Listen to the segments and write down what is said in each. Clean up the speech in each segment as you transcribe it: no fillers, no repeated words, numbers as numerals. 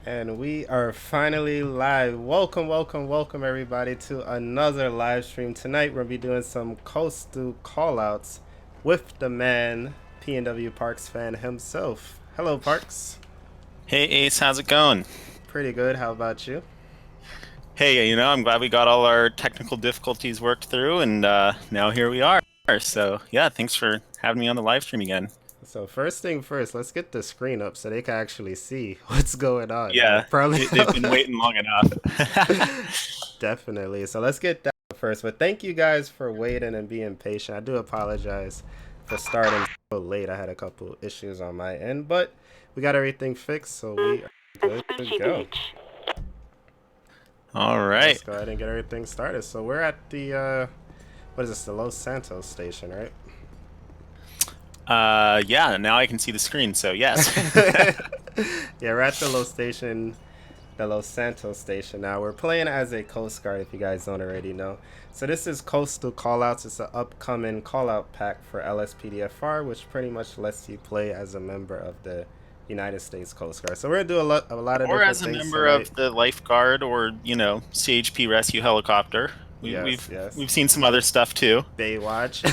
And we are finally live. Welcome, welcome, welcome everybody to another live stream. Tonight we're going to be doing some Coastal Callouts with the man, PNWParksFan himself. Hello, Parks. Hey Ace, how's it going? Pretty good. How about you? Hey, I'm glad we got all our technical difficulties worked through, and now here we are. So, yeah, thanks for having me on the live stream again. So first thing first, let's get the screen up so they can actually see what's going on. Yeah, Probably they've been waiting long enough. definitely. So let's get that first. But thank you guys for waiting and being patient. I do apologize for starting so late. I had a couple issues on my end, but we got everything fixed, so we are good to go. All Let's right. go ahead and get everything started. So we're at the what is this? The Los Santos station, right? Yeah, now I can see the screen, so yes. Yeah, we're at the Los Santos station now. We're playing as a Coast Guard, if you guys don't already know. So this is Coastal Callouts. It's an upcoming callout pack for LSPDFR, which pretty much lets you play as a member of the United States Coast Guard. So we're gonna do a lot of Or different as a things member tonight. of the lifeguard or, CHP rescue helicopter. Yes, yes. We've seen some other stuff too. Baywatch.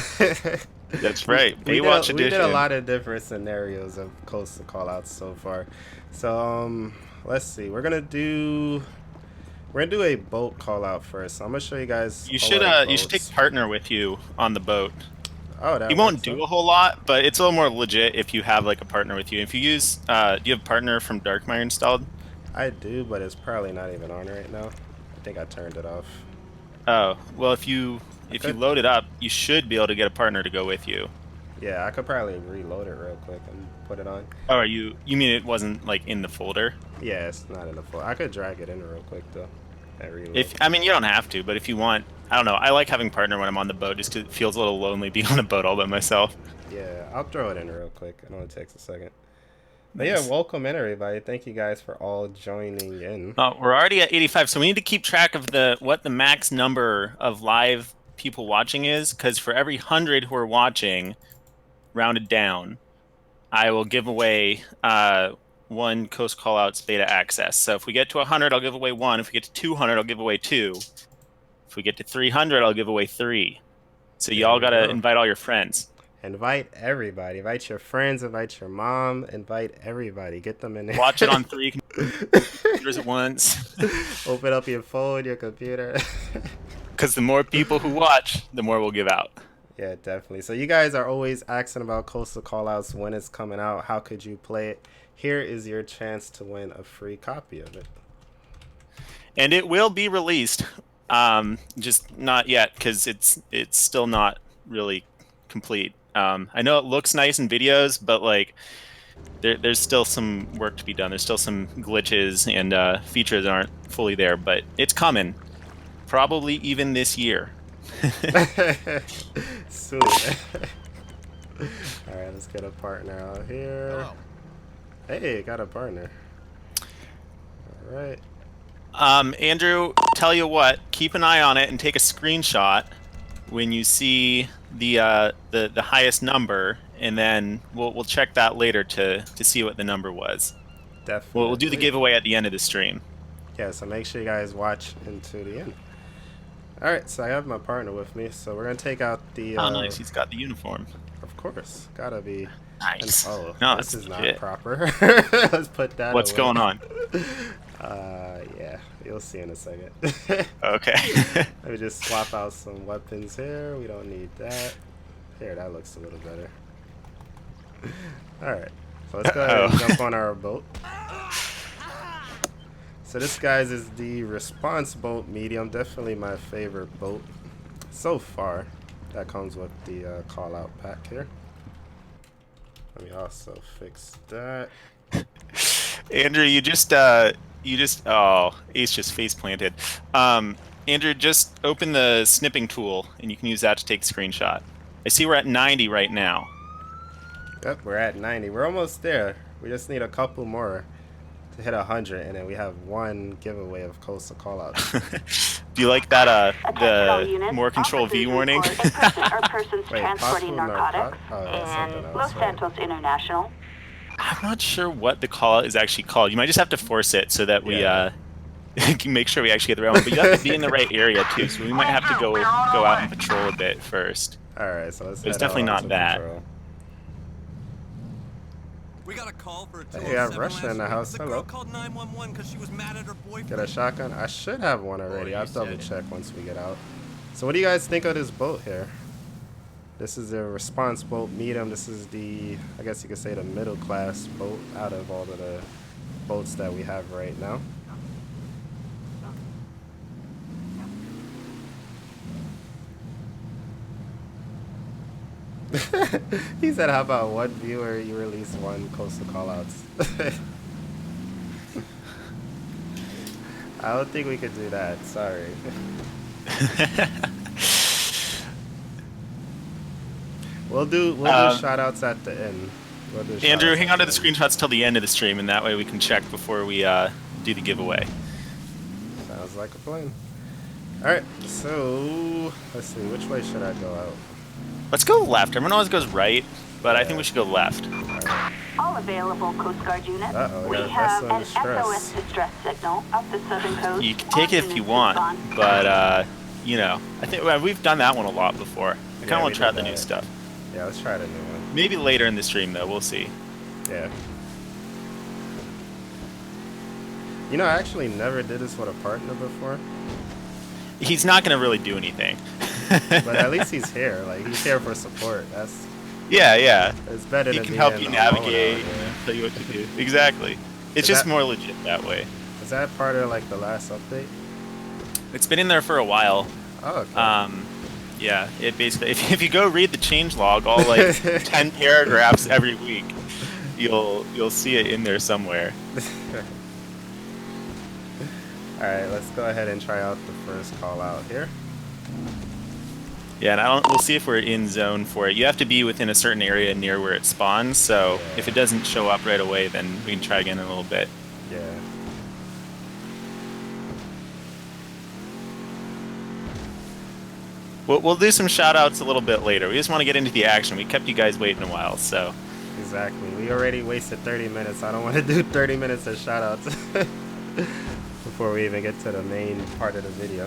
That's right. we Baywatch we did a edition. lot of different scenarios of Coastal Callouts so far. So let's see. We're gonna do a boat call out first. So I'm gonna show you guys. You should take partner with you on the boat. Oh, that You won't works. do a whole lot, but it's a little more legit if you have like a partner with you. If you use, do you have partner from Darkmire installed? I do, but it's probably not even on right now. I think I turned it off. Oh, well, if I you could, load it up, you should be able to get a partner to go with you. yeah, I could probably reload it real quick and put it on. Oh, you mean it wasn't like in the folder? Yeah, it's not in the full. I could drag it in real quick though. And reload. If I mean you don't have to, but if you want, I don't know. I like having partner when I'm on the boat just 'cause it feels a little lonely being on a boat all by myself. Yeah, I'll throw it in real quick. It only takes a second. But yeah, Nice. welcome in everybody. Thank you guys for all joining in. We're already at 85, so we need to keep track of what the max number of live people watching is, because for every 100 who are watching, rounded down, I will give away one Coast Callouts Beta access. So if we get to 100, I'll give away one. If we get to 200, I'll give away two. If we get to 300, I'll give away three. So y'all gotta invite all your friends. Invite everybody. Invite your friends. Invite your mom. Invite everybody. Get them in there. Watch it on three computers at once. Open up your phone, your computer. Because the more people who watch, the more we'll give out. Yeah, definitely. So you guys are always asking about Coastal Callouts, when it's coming out, how could you play it? Here is your chance to win a free copy of it. And it will be released. Just not yet, because it's still not really complete. I know it looks nice in videos, but like there's still some work to be done. There's still some glitches and features that aren't fully there, but it's coming. Probably even this year. Soon. Alright, let's get a partner out here. Hey, got a partner. Alright. Andrew, tell you what, keep an eye on it and take a screenshot when you see the highest number, and then we'll check that later to see what the number was. Definitely. We'll do the giveaway at the end of the stream. Yeah, so make sure you guys watch into the end. Alright, so I have my partner with me, so we're gonna take out the Oh, nice, he's got the uniform. Of course, gotta be. Nice. Oh, No, this is not legit. proper. Let's put that What's away. going on? Yeah, you'll see in a second. Okay. Let me just swap out some weapons here. We don't need that. Here, that looks a little better. Alright, so let's go ahead and jump on our boat. So this, guys, is the response boat medium. Definitely my favorite boat so far. That comes with the call out pack here. Let me also fix that. Andrew, oh, Ace just face planted. Andrew, just open the snipping tool and you can use that to take a screenshot. I see we're at 90 right now. Yep, we're at 90. We're almost there. We just need a couple more to hit 100, and then we have one giveaway of Coastal Callouts. Do you like that the more control V warning? Wait, persons Wait, transporting possible narcotics Oh, that's something in else, Los right? Santos International. I'm not sure what the call out is actually called. You might just have to force it so that we Yeah. can make sure we actually get the right one. But you have to be in the right area too, so we might have to go out and patrol a bit first. All right, so let's But it's head out definitely not onto that. patrol. We got a call for a Hey, I have 207 Russia in the last house. week. The Hello. girl called 911 because she was mad at her boyfriend. Get a shotgun. I should have one already. Oh, I'll you double said. check once we get out. So what do you guys think of this boat here? This is a response boat, medium. This is the, I guess you could say, the middle class boat out of all of the boats that we have right now. He said, how about one viewer, you release one Coastal Callouts? I don't think we could do that. Sorry. We'll do shout outs at the end. We'll do Andrew, shout-outs hang at on to the the end. screenshots till the end of the stream, and that way we can check before we do the giveaway. Sounds like a plan. Alright, so let's see, which way should I go out? Let's go left. Everyone always goes right, but I think Yeah. we should go left. Alright. All available Coast Guard units. Uh-oh, We got a have vessel in an distress. SOS distress signal up the southern coast. You can take it if you All want, units respond. but you know, I think we've done that one a lot before. I kind Yeah, of we want to try did the new that. stuff. Yeah, let's try the new one. Maybe later in the stream, though. We'll see. Yeah. You know, I actually never did this with a partner before. He's not going to really do anything. But at least he's here. Like, he's here for support. That's Yeah. it's better He than can being help you alone navigate, out there. tell you what to do. Exactly. It's Is just that- more legit that way. Is that part of like the last update? It's been in there for a while. Oh, okay. Yeah, it basically, if you go read the changelog, all like 10 paragraphs every week, you'll see it in there somewhere. Alright, let's go ahead and try out the first call out here. Yeah, and we'll see if we're in zone for it. You have to be within a certain area near where it spawns, so if it doesn't show up right away, then we can try again in a little bit. Yeah. We'll do some shout-outs a little bit later. We just want to get into the action. We kept you guys waiting a while, so... Exactly. We already wasted 30 minutes. I don't want to do 30 minutes of shoutouts before we even get to the main part of the video.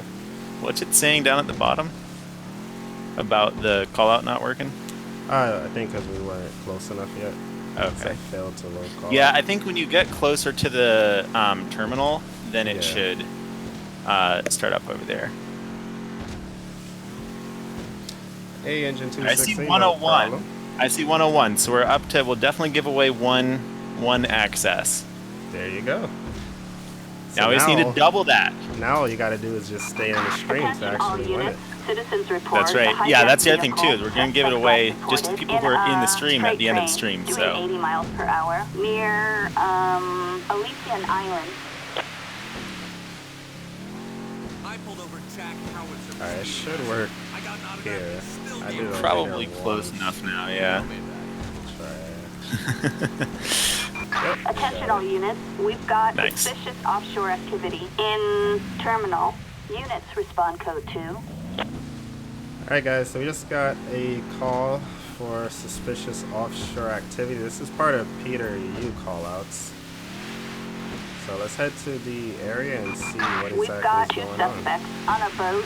What's it saying down at the bottom? About the call-out not working? I think because we weren't close enough yet. So I Okay. failed to load call. Yeah, I think when you get closer to the terminal, then it Yeah. should start up over there. Hey, engine I see 216. 101. No problem. I see 101, so we're up to, we'll definitely give away one access. There you go. So Now we just need to double that. Now all you got to do is just stay in the stream to Attention all actually win it. units. Citizens report. That's a right. Yeah, hijacked that's the other thing too, vehicle. is we're going to give it Suspect away was just to reported people who are in the a stream at the end of the freight stream, train so. doing 80 miles per hour near Elysian Island. I pulled over Jack Howitzer. Alright, it should work I got an autograph. here. He still I gave did it over Probably here close once. enough now, yeah. Try it. Yep, Attention got all it. units. We've got Nice. suspicious offshore activity in terminal. Units respond code 2. Alright guys, so we just got a call for suspicious offshore activity. This is part of Peter EU callouts. So let's head to the area and see what We've got exactly 2 is going on. suspects on a boat.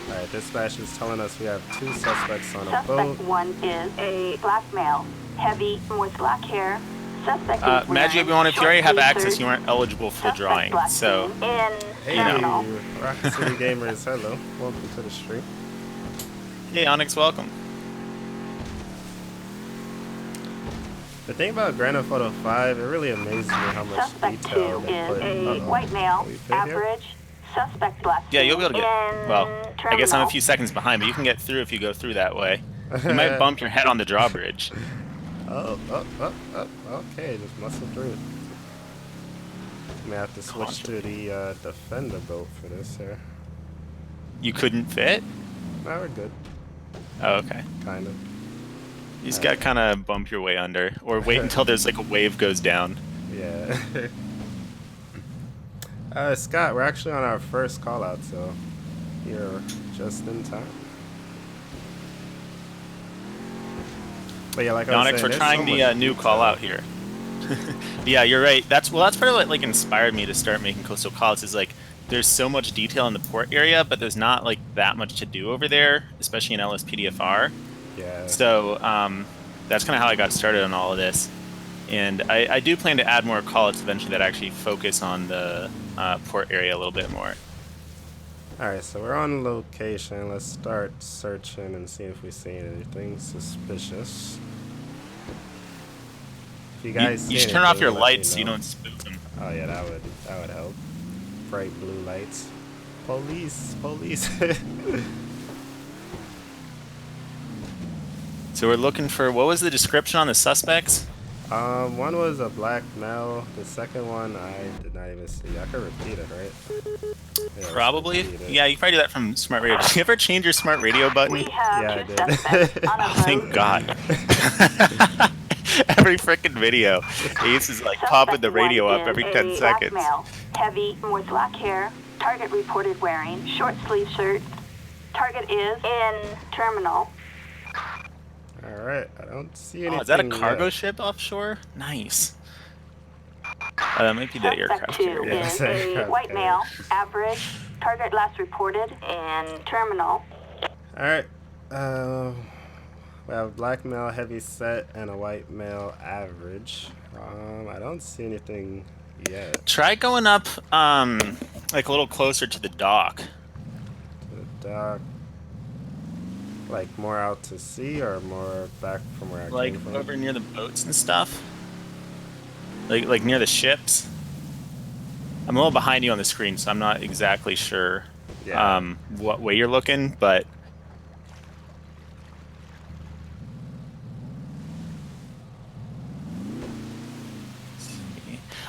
Alright, dispatch is telling us we have 2 suspects on a Suspect boat. 1 is a black male, heavy with black hair. Suspect is Magic, wearing if you already have short access, sleeved you aren't eligible for the suspect drawing, black so. jeans in Hey, terminal. Rocket City Gamers, hello. Welcome to the stream. Hey, Onyx, welcome. The thing about Grand Theft Auto 5, it really amazes me how much Suspect detail 2 they is put. a Uh-oh. white male, Are we fit here? average. Suspect black Yeah, you'll be able to in get, well, I guess I'm a terminal. few seconds behind, but you can get through if you go through that way. You might bump your head on the drawbridge. Oh, okay, just muscle through it. May have to switch to the Defender boat for this here. You couldn't fit? Now we're good, Oh, okay. kind of. You just gotta kind of bump your way under, or wait until there's like a wave goes down. Yeah. Scott, we're actually on our first call out, so you're just in time. But yeah, like I was Onyx, saying, we're there's trying so the much new detail. call out here. Yeah, you're right. That's part of what like inspired me to start making coastal callouts is like there's so much detail in the port area, but there's not like that much to do over there, especially in LSPDFR. Yeah. So that's kind of how I got started on all of this. And I do plan to add more callouts eventually that actually focus on the port area a little bit more. Alright, so we're on location. Let's start searching and see if we see anything suspicious. If you guys see You should turn off anything, your let me lights so you know. don't spook them. Oh yeah, that would help. Bright blue lights. Police, police. So we're looking for, what was the description on the suspects? One was a black male. The second one I did not even see. I could repeat it, right? Yeah, let's Probably. repeat it. Yeah, you probably do that from smart radio. Did you ever change your smart radio button? We have Yeah, I two did. suspects on a Oh, thank boat. God. Every freaking video, Ace is like popping the Suspect radio one up every is 10 a seconds. Black male, heavy with black hair. Target reported wearing short sleeve shirt. Target is in terminal. Alright, I don't see anything. Oh, is that a cargo yet. ship offshore? Nice. That might be the Suspect aircraft 2 carrier. Yeah. is a white male, average. Target last reported in terminal. Alright. We have a black male heavy set and a white male average. I don't see anything yet. Try going up, like a little closer to the dock. The dock. Like more out to sea or more back from where I Like came from? over near the boats and stuff. Like near the ships. I'm a little behind you on the screen, so I'm not exactly sure Yeah. what way you're looking, but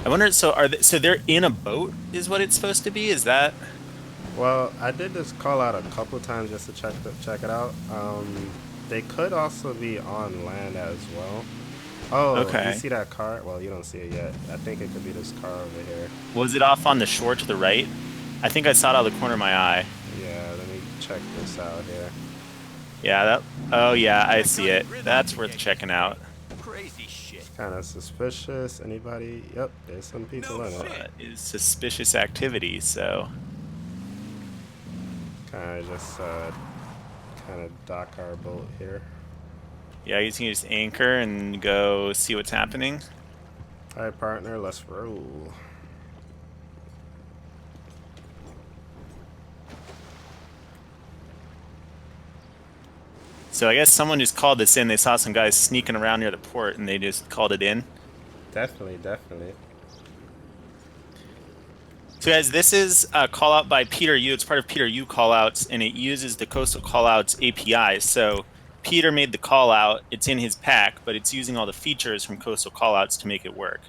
I wonder. So so they're in a boat, is what it's supposed to be? Is that? Well, I did this call out a couple times just to check it out. They could also be on land as well. Oh, Okay. You see that car? Well, you don't see it yet. I think it could be this car over here. Was it off on the shore to the right? I think I saw it out of the corner of my eye. Yeah, let me check this out here. Yeah, that. Oh yeah, I see it. That's worth checking out. Crazy shit. Kind of suspicious. Anybody? Yep, there's some people No in it. shit. Is suspicious activity. So Kind of just kind of dock our boat here. yeah, you can just anchor and go see what's happening. All right, partner, let's roll. So I guess someone just called this in. They saw some guys sneaking around near the port, and they just called it in. Definitely, definitely. So guys, this is a call out by Peter Yu. It's part of Peter Yu callouts, and it uses the Coastal Callouts API. So Peter made the call out. It's in his pack, but it's using all the features from Coastal Callouts to make it work.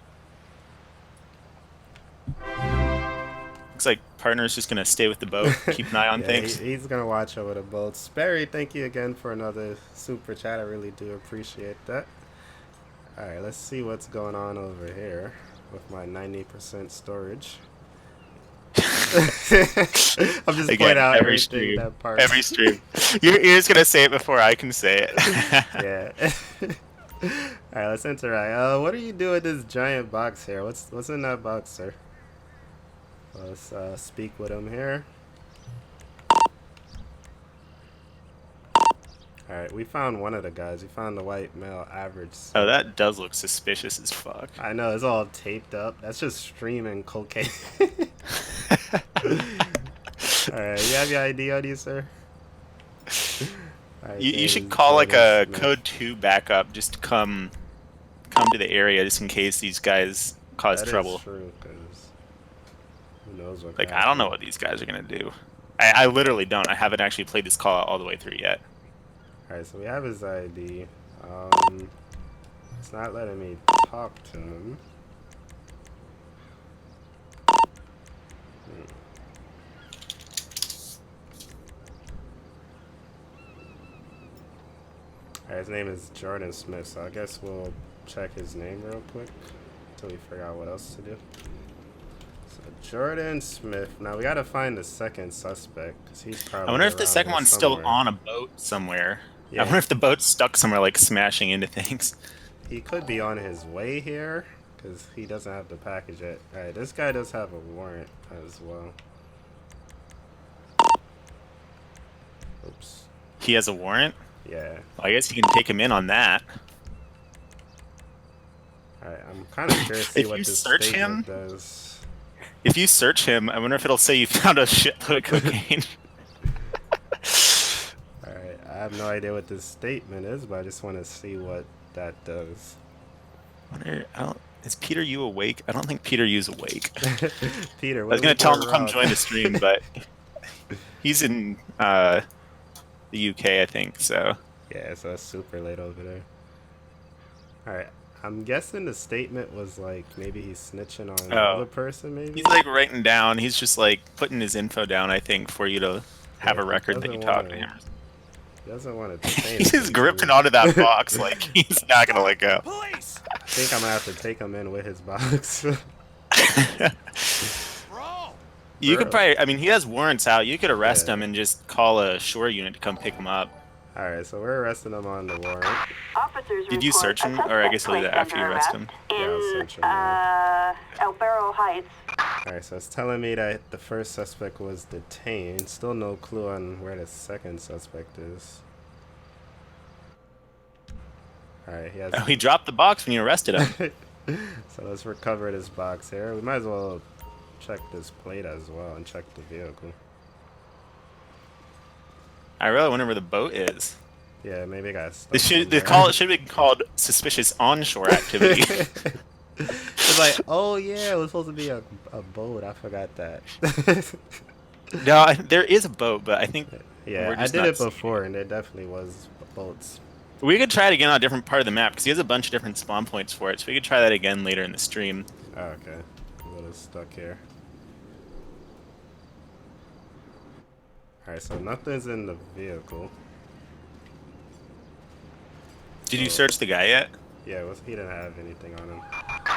Looks like partner's just gonna stay with the boat, keep an eye on Yeah, things. he's gonna watch over the boat. Sperry, thank you again for another super chat. I really do appreciate that. All right, let's see what's going on over here with my 90% storage. I'm just Again, pointing out every everything stream. that part. Every stream. You're just gonna say it before I can say it. Yeah. All right, let's interact. What are you doing with this giant box here? What's in that box, sir? Let's speak with him here. All right, we found one of the guys. We found the white male average. Oh, that does look suspicious as fuck. I know, it's all taped up. That's just streaming cocaine. Alright, you have your ID on you, sir? Right, You should James call like a Smith. code 2 backup just to come to the area just in case these guys cause That is trouble. true, 'cause who knows what Like, could I don't know happen. what these guys are gonna do. I literally don't. I haven't actually played this call out all the way through yet. Alright, so we have his ID. It's not letting me talk to him. Alright, his name is Jordan Smith, so I guess we'll check his name real quick until we figure out what else to do. So Jordan Smith. Now we gotta find the second suspect because he's probably. I wonder if the around second here one's still somewhere. on a boat somewhere. I wonder if the boat's stuck somewhere, like smashing into things. He could be on his way here because he doesn't have the package yet. All right, this guy does have a warrant as well. Oops. He has a warrant? Yeah. Well, I guess you can take him in on that. All right, I'm kind of curious to see If what you this search statement him- does. If you search him, I wonder if it'll say you found a shitload of cocaine. All right, I have no idea what this statement is, but I just want to see what that does. Is Peter Yu awake? I don't think Peter Yu's awake. Peter, I was going to tell him to come join the stream, but he's in the UK, I think, so. Yeah, so that's super late over there. All right, I'm guessing the statement was like maybe he's snitching on another person, maybe? He's like writing down, he's just like putting his info down, I think, for you to have a record that you talked to him. He doesn't want to detain He's just gripping onto that box like he's not going to let go. Police! I think I'm going to have to take him in with his box. Bro! You could probably, I mean, he has warrants out. You could arrest Yeah. him and just call a shore unit to come pick him up. All right, so we're arresting him on the warrant. Officers Did you report search a him? Or I guess we'll do that suspect after you placed arrest under him. Yeah, I'll In, search him now. El Barro Heights. All right, so it's telling me that the first suspect was detained. Still no clue on where the second suspect is. All right, he has. Oh, he dropped the box when you arrested him. So let's recover this box here. We might as well check this plate as well and check the vehicle. I really wonder where the boat is. Yeah, maybe I got stuck. It should somewhere. it should be called suspicious onshore activity. It's like, oh yeah, it was supposed to be a boat. I forgot that. No, there is a boat, but I think Yeah, we're I just did not it seeing before, and there definitely was boats. we could try it again on a different part of the map because he has a bunch of different spawn points for it. So we could try that again later in the stream. Oh, okay, a little stuck here. All right, so nothing's in the vehicle. Did you search the guy yet? Yeah, he didn't have anything on him.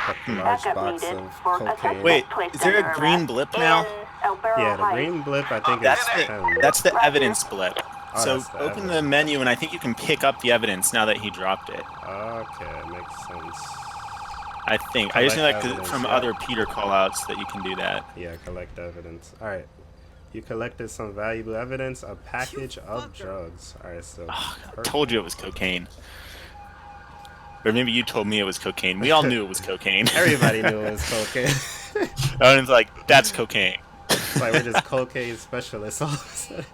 But the large Backup box needed of for a cocaine. suspect Wait, placed is there a under green arrest blip in now? El Barro Yeah, the Heights. green blip I think That's is the, that's the Roger. evidence blip. Oh, So that's the open the evidence. menu and I think you can pick up the evidence now that he dropped it. Okay, makes sense. I think. I just know that Collect from evidence, yeah. other Peter callouts that you can do that. Yeah, collect evidence. All right. You collected some valuable evidence, a package of drugs. All right, so. I perfect. told you it was cocaine. Or maybe you told me it was cocaine. We all knew it was cocaine. Everybody knew it was cocaine. And it's like, that's cocaine. It's like we're just cocaine specialists all of a sudden.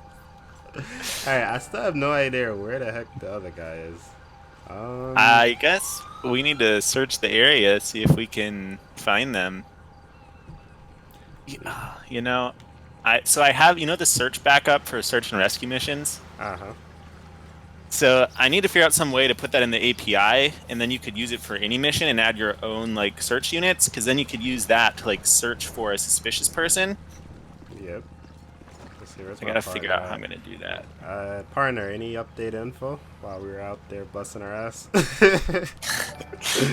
All right, I still have no idea where the heck the other guy is. I guess we need to search the area, see if we can find them. You know, I have, you know, the search backup for search and rescue missions. Uh-huh. So I need to figure out some way to put that in the API, and then you could use it for any mission and add your own like search units, because then you could use that to like search for a suspicious person. Yep. Let's see, where's I my gotta figure out partner how I'm at? gonna do that. Partner, any update info while we were out there busting our ass?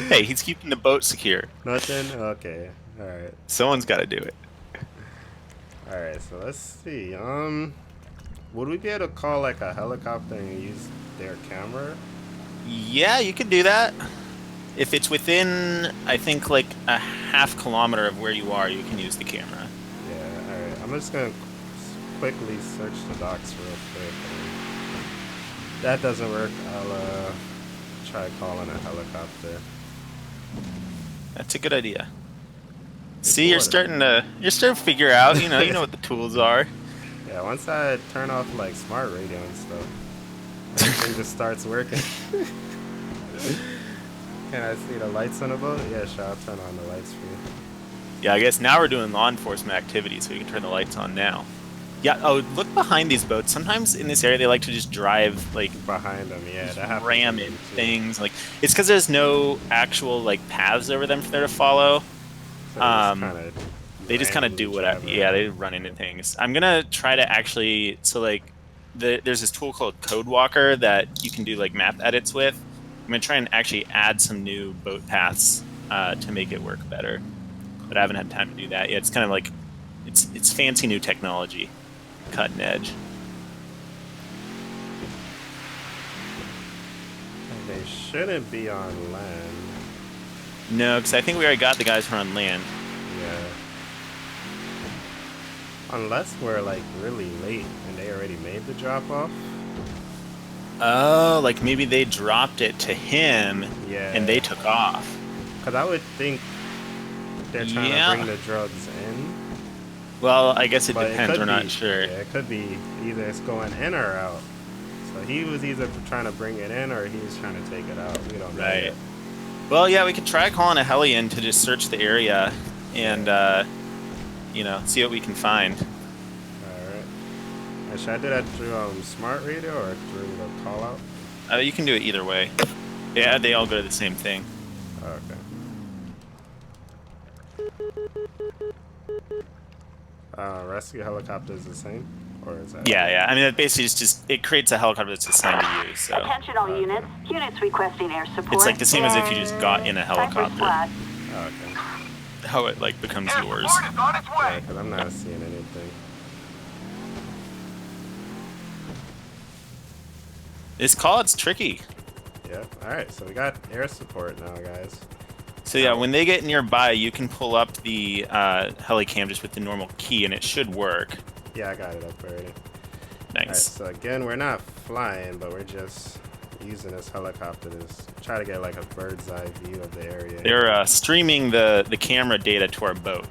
Hey, he's keeping the boat secure. Nothing? Okay. All right. Someone's got to do it. All right, so let's see. Would we be able to call like a helicopter and use their camera? Yeah, you could do that. If it's within, I think, like a half kilometer of where you are, you can use the camera. Yeah, all right. I'm just gonna quickly search the docks real quick. If that doesn't work, I'll try calling a helicopter. That's a good idea. See, you're starting to figure out. You know what the tools are. Yeah, once I turn off like smart radio and stuff, everything just starts working. Can I see the lights on the boat? Yeah, sure. I'll turn on the lights for you. Yeah, I guess now we're doing law enforcement activities, so we can turn the lights on now. Yeah. Oh, look behind these boats. Sometimes in this area, they like to just drive like Behind them, yeah, that happens. ram to me, in too. things. Like it's because there's no actual like paths over them for there to follow. So They just kind of do whatever. Yeah, they run into things. I'm gonna try to actually. So like, there's this tool called Code Walker that you can do like map edits with. I'm gonna try and actually add some new boat paths to make it work better. But I haven't had time to do that yet. It's kind of like, it's fancy new technology, cutting edge. They shouldn't be on land. No, because I think we already got the guys who are on land. Yeah. Unless we're like really late and they already made the drop off. Oh, like maybe they dropped it to him Yeah. and they took off. Because I would think they're trying to bring the drugs in. Well, I guess it But depends. could We're not be- sure. Yeah, it could be either it's going in or out. So he was either trying to bring it in or he was trying to take it out. We don't know Right. yet. Well, yeah, we could try calling a heli in to just search the area and, you know, see what we can find. Alright. Should I do that through smart radio or through the call out? You can do it either way. Yeah, they all go to the same thing. Okay. Rescue helicopter is the same? Or is that... Yeah. I mean, it basically is just, it creates a helicopter that's assigned to you, so. Attention all units. Units requesting air support. It's like the same as if you just got in a Time for helicopter. SWAT. Okay. How it, like, becomes yours. Yeah, because I'm not seeing anything. This call, it's tricky. Yeah. Alright, so we got air support now, guys. So yeah, when they get nearby, you can pull up the helicam just with the normal key, and it should work. Yeah, I got it up already. Alright, Nice. so again, we're not flying, but we're just using this helicopter to try to get like a bird's eye view of the area. They're streaming the camera data to our boat.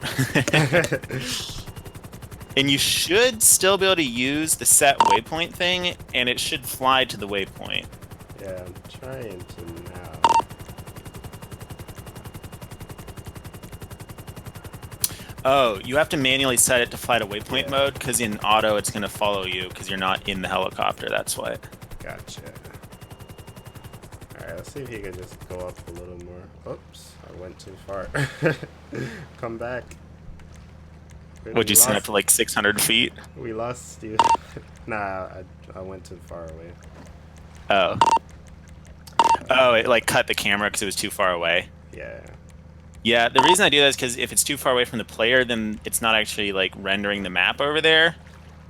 And you should still be able to use the set waypoint thing, and it should fly to the waypoint. Yeah, I'm trying to now. Oh, you have to manually set it to fly to waypoint Yeah. mode, because in auto it's going to follow you, because you're not in the helicopter, that's why. Gotcha. Alright, let's see if he can just go up a little more. Oops, I went too far. Come back. Would you set up to like 600 feet? We lost you. Nah, I went too far away. Oh. Oh, it like cut the camera because it was too far away. Yeah. Yeah, the reason I do that is because if it's too far away from the player, then it's not actually like rendering the map over there.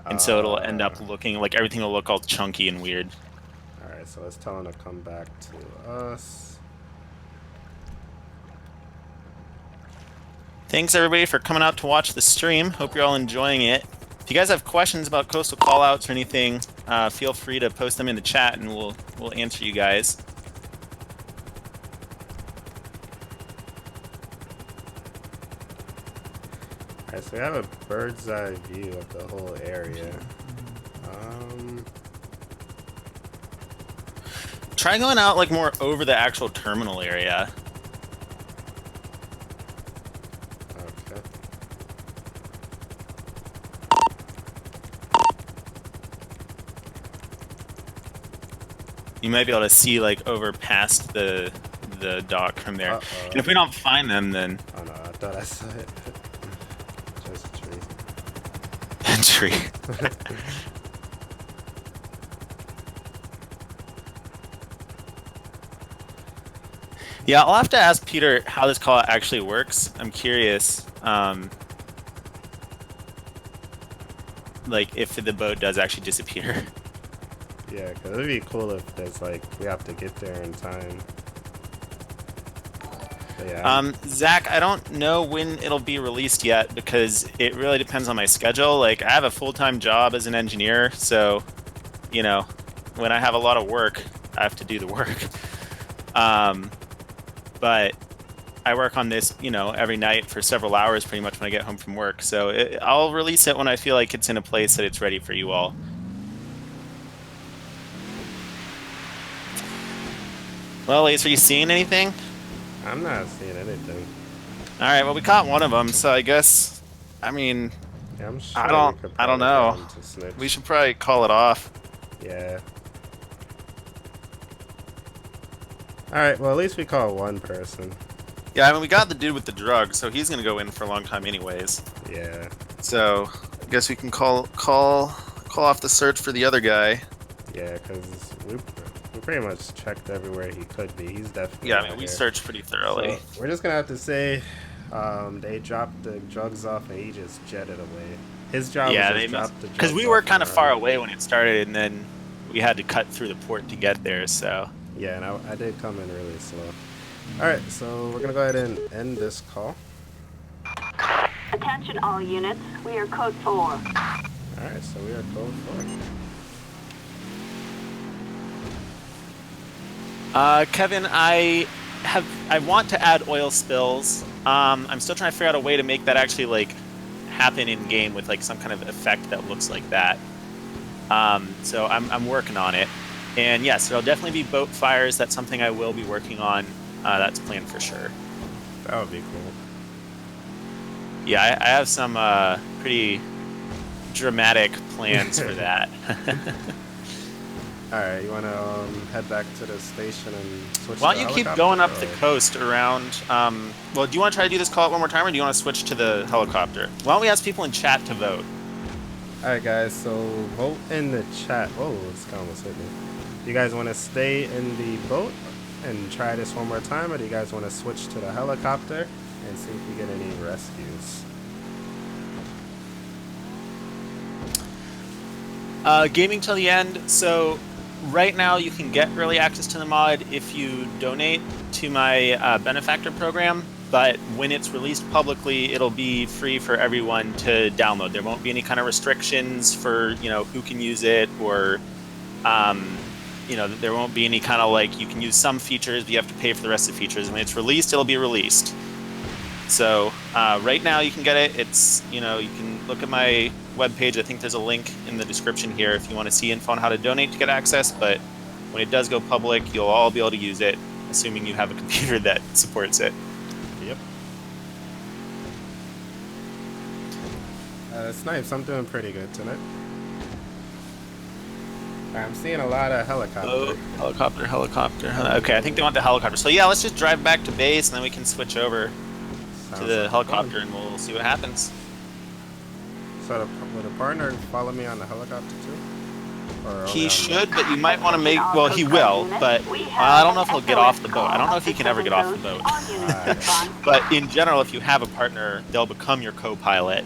And so it'll end up looking like everything will look all chunky and weird. Alright, so let's tell him to come back to us. Thanks everybody for coming out to watch the stream. Hope you're all enjoying it. If you guys have questions about coastal callouts or anything, feel free to post them in the chat and we'll answer you guys. Alright, so we have a bird's eye view of the whole area. Try going out like more over the actual terminal area. Okay. You might be able to see like over past the dock from there. Uh-oh. And if we don't find them, then Oh no, I thought I saw it. Just a tree. tree. Yeah, I'll have to ask Peter how this call actually works. I'm curious. Like if the boat does actually disappear. Yeah, because it'd be cool if there's like, we have to get there in time. But yeah. Zach, I don't know when it'll be released yet because it really depends on my schedule. Like I have a full-time job as an engineer, so you know, when I have a lot of work, I have to do the work. But I work on this, you know, every night for several hours pretty much when I get home from work. So I'll release it when I feel like it's in a place that it's ready for you all. Well, Ace, are you seeing anything? I'm not seeing anything. All right, well, we caught one of them, so I guess, I mean, Yeah, I'm sure I we don't could know. probably get him to snitch. We should probably call it off. Yeah. Alright, well at least we caught one person. Yeah, I mean, we got the dude with the drugs, so he's gonna go in for a long time anyways. Yeah. So, I guess we can call off the search for the other guy. Yeah, because we pretty much checked everywhere he could be. He's definitely Yeah, I not mean, we here. searched pretty thoroughly. So we're just gonna have to say they dropped the drugs off and he just jetted away. His job Yeah, was they just must, drop the drugs because we off were and kind of far run. away when it started, and then we had to cut through the port to get there. So Yeah, and I did come in really slow. Alright, so we're gonna go ahead and end this call. Attention all units, we are code 4. Alright, so we are code 4. Kevin, I want to add oil spills. I'm still trying to figure out a way to make that actually like happen in game with like some kind of effect that looks like that. So I'm working on it. And yes, there'll definitely be boat fires. That's something I will be working on. That's planned for sure. That would be cool. Yeah, I have some pretty dramatic plans for that. Alright, you want to head back to the station and switch Why to don't the you keep helicopter, going up or- the coast around... well, do you want to try to do this call out one more time, or do you want to switch to the helicopter? Why don't we ask people in chat to vote? Alright guys, so vote in the chat. Whoa, it's almost hit me. Do you guys want to stay in the boat and try this one more time, or do you guys want to switch to the helicopter and see if we get any rescues? Gaming till the end. So right now you can get early access to the mod if you donate to my benefactor program, but when it's released publicly, it'll be free for everyone to download. There won't be any kind of restrictions for, you know, who can use it, or you know, there won't be any kind of like, you can use some features, but you have to pay for the rest of the features. When it's released, it'll be released. So right now you can get it. It's, you know, you can look at my webpage. I think there's a link in the description here if you want to see info on how to donate to get access. But when it does go public, you'll all be able to use it, assuming you have a computer that supports it. Yep. It's nice. I'm doing pretty good tonight. I'm seeing a lot of helicopters. Oh, helicopter. Okay, I think they want the helicopter. So yeah, let's just drive back to base, and then we can switch over to the helicopter, and we'll see what happens. So would a partner follow me on the helicopter too? Or only He on the- should, but you might want to make... Well, he will, but I don't know if he'll get off the boat. I don't know if he can ever get off the boat. But in general, if you have a partner, they'll become your co-pilot.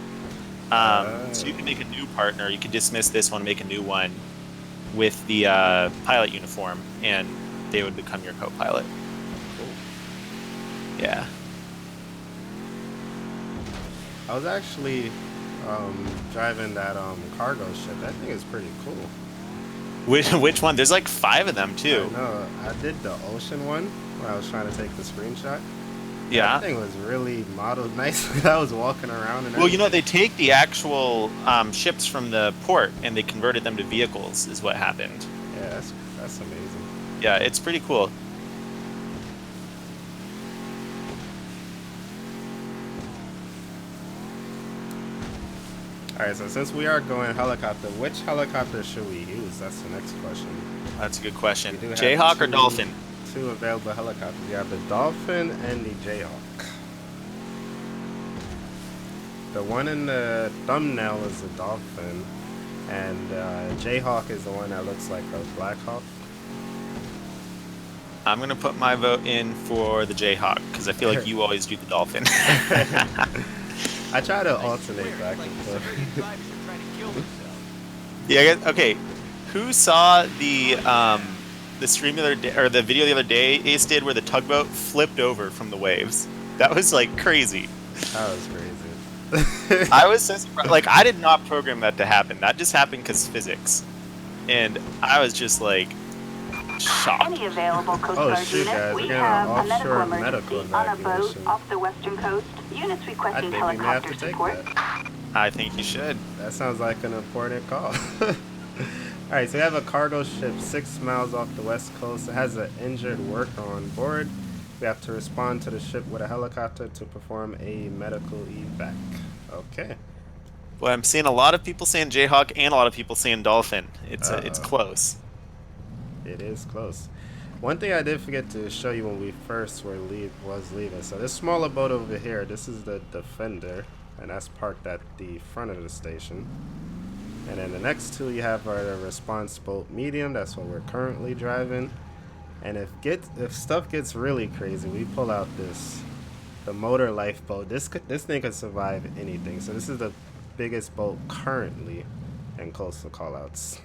So you can make a new partner. You can dismiss this one, make a new one with the pilot uniform, and they would become your co-pilot. Yeah. I was actually driving that cargo ship. That thing is pretty cool. Which one? There's like 5 of them too. No, I did the ocean one where I was trying to take the screenshot. Yeah. That thing was really modeled nice. I was walking around and Well, you know, they take the actual ships from the port and they converted them to vehicles, is what happened. Yeah, that's amazing. Yeah, it's pretty cool. Alright, so since we are going helicopter, which helicopter should we use? That's the next question. That's a good question. We do have Jayhawk or two- Dolphin? Two available helicopters. You have the Dolphin and the Jayhawk. The one in the thumbnail is the Dolphin, and Jayhawk is the one that looks like a Black Hawk. I'm going to put my vote in for the Jayhawk because I feel like you always do the Dolphin. I try to alternate back and forth. Yeah. Okay. Who saw the stream the other day, or the video the other day Ace did where the tugboat flipped over from the waves? That was like crazy. That was crazy. I was so surprised. Like, I did not program that to happen. That just happened because physics, and I was just like shocked. Any available Coast Oh, Guard shoot, units, guys, we we're getting have an a medical offshore emergency medical on a boat evacuation. off the western coast. Units I requesting think we may have helicopter to take support. that. I think you should. That sounds like an important call. Alright, so we have a cargo ship 6 miles off the west coast. It has an injured worker on board. We have to respond to the ship with a helicopter to perform a medical evac. Okay. Well, I'm seeing a lot of people saying Jayhawk and a lot of people saying Dolphin. It's close. It is close. One thing I did forget to show you when we first was leaving. So this smaller boat over here, this is the Defender, and that's parked at the front of the station. And then the next two you have are the response boat medium. That's what we're currently driving. And if stuff gets really crazy, we pull out the motor lifeboat. This thing could survive anything. So this is the biggest boat currently in Coastal Callouts.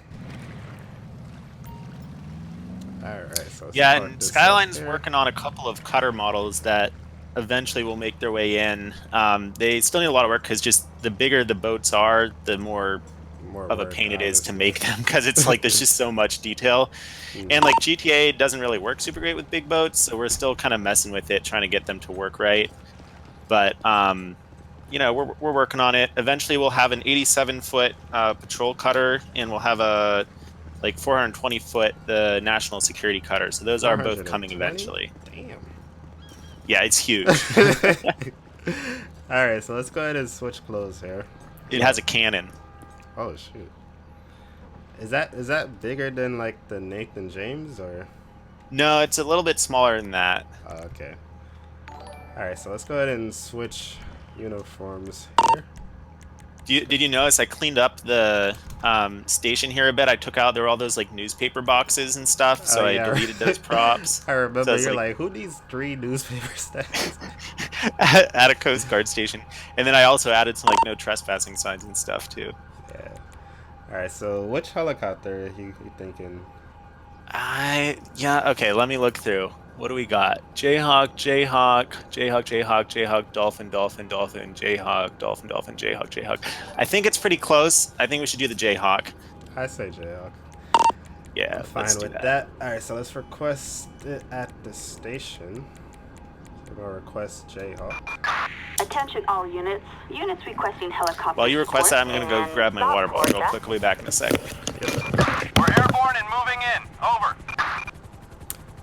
All right, so let's Yeah, park and this up Skyline's here. working on a couple of cutter models that eventually will make their way in. They still need a lot of work because just the bigger the boats are, the more More of a work, pain it is to obviously. make them because it's like there's just so much detail. Mhm. And like GTA doesn't really work super great with big boats, so we're still kind of messing with it, trying to get them to work right. But you know, we're working on it. Eventually, we'll have an 87-foot patrol cutter, and we'll have a like 420-foot the national security cutter. So those are both coming 420? eventually. Damn. Yeah, it's huge. All right, so let's go ahead and switch clothes here. It has a cannon. Oh shoot. Is that bigger than like the Nathan James or? No, it's a little bit smaller than that. Oh, okay. All right, so let's go ahead and switch uniforms here. Did you notice I cleaned up the station here a bit? I took out, there were all those like newspaper boxes and stuff, so Oh, yeah. I deleted those props. I remember So it's you're like, who needs 3 newspaper stacks? at a Coast Guard station. And then I also added some like no trespassing signs and stuff too. Yeah. All right, so which helicopter are you thinking? Yeah, okay, let me look through. What do we got? Jayhawk, Jayhawk, Jayhawk, Jayhawk, Jayhawk, Dolphin, Dolphin, Dolphin, Jayhawk, Dolphin, Dolphin, Jayhawk, Jayhawk. I think it's pretty close. I think we should do the Jayhawk. I say Jayhawk. Yeah, I'm fine with that. All right, so let's request it at the station. We're gonna request Jayhawk. Attention all units. Units requesting helicopter While you request that, I'm support gonna go and grab my stop water bottle real order. quick. I'll be back in a sec. We're airborne and moving in. Over.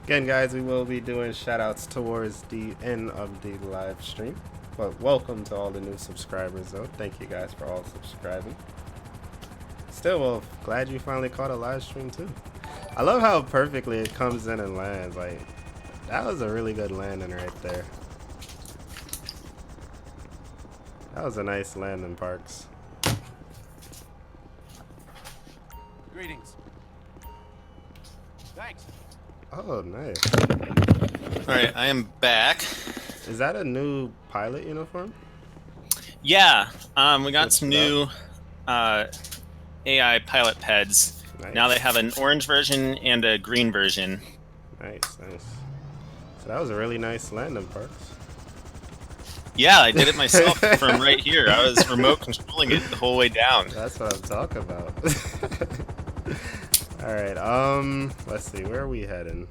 Again, guys, we will be doing shout-outs towards the end of the live stream. But welcome to all the new subscribers, though. Thank you guys for all subscribing. Still, well, glad you finally caught a live stream, too. I love how perfectly it comes in and lands. Like, that was a really good landing right there. That was a nice landing, Parks. Greetings. Thanks. Oh, nice. All right, I am back. Is that a new pilot uniform? Yeah, we got Switched some it new AI pilot peds. Nice. Now they have an orange version and a green version. Nice, nice. So that was a really nice landing, Parks. Yeah, I did it myself from right here. I was remote controlling it the whole way down. That's what I'm talking about. All right, let's see, where are we heading?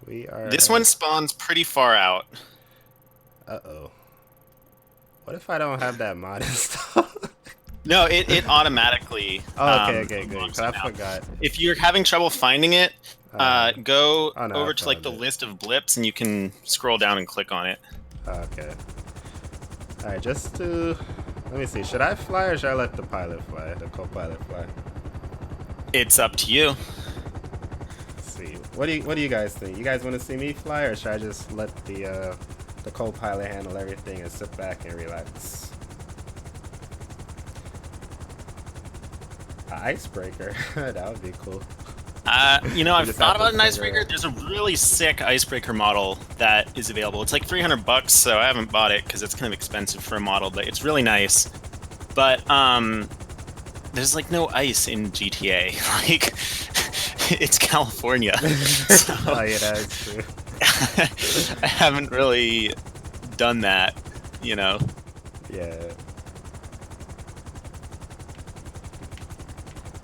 We are. This one spawns pretty far out. Uh-oh. What if I don't have that mod installed? No, it automatically. Oh, okay, good. unlocks 'Cause I it now. forgot. If you're having trouble finding it, go oh, no, over I to like found the it. list of blips, and you can scroll down and click on it. Okay. All right, just to let me see. Should I fly or should I let the pilot fly? The co-pilot fly. It's up to you. Let's see. What do you guys think? You guys want to see me fly, or should I just let the co-pilot handle everything and sit back and relax? An icebreaker. That would be cool. You know, I've just thought have to about an figure icebreaker. it. There's a really sick icebreaker model that is available. It's like $300, so I haven't bought it because it's kind of expensive for a model, but it's really nice. But there's like no ice in GTA. Like, it's California. So, Oh yeah, that is true. I haven't really done that, you know. Yeah.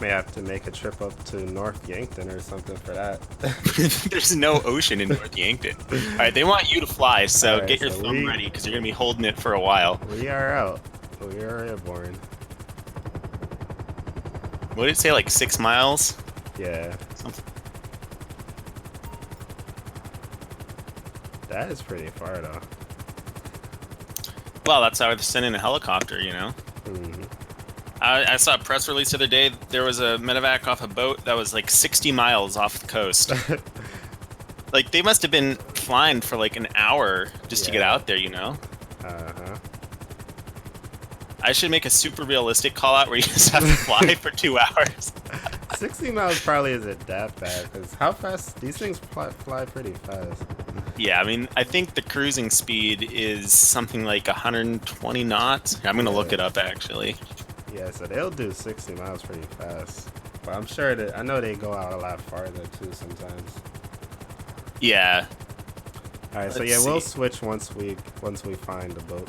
May have to make a trip up to North Yankton or something for that. There's no ocean in North Yankton. All right, they want you to fly, so All right, get your so thumb ready because you're gonna be holding it for a while. We are out. We are airborne. What did it say? Like 6 miles? Yeah. Something. That is pretty far though. Well, that's how they're sending a helicopter, you know. Mhm. I saw a press release the other day. There was a medevac off a boat that was like 60 miles off the coast. Like, they must have been flying for like an hour just to get Yeah. out there, you know? Uh-huh. I should make a super realistic call out where you just have to fly for 2 hours. 60 miles probably isn't that bad, because how fast? These things fly pretty fast. Yeah, I mean, I think the cruising speed is something like 120 knots. I'm going to look it up, actually. Yeah, so they'll do 60 miles pretty fast. But I'm sure that I know they go out a lot farther too sometimes. Yeah. All right, so Let's yeah, we'll see. switch once we find the boat.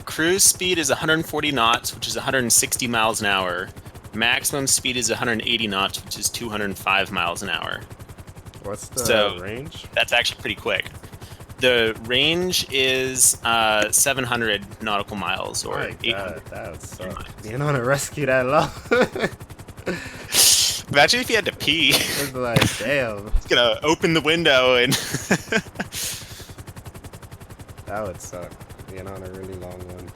Cruise speed is 140 knots, which is 160 miles an hour. Maximum speed is 180 knots, which is 205 miles an hour. What's the range? That's actually pretty quick. The range is 700 nautical miles, or My 800. God, that would suck. Being on a rescue that low. Imagine if you had to pee. It's like, damn. It's gonna open the window and. That would suck. Being on a really long one.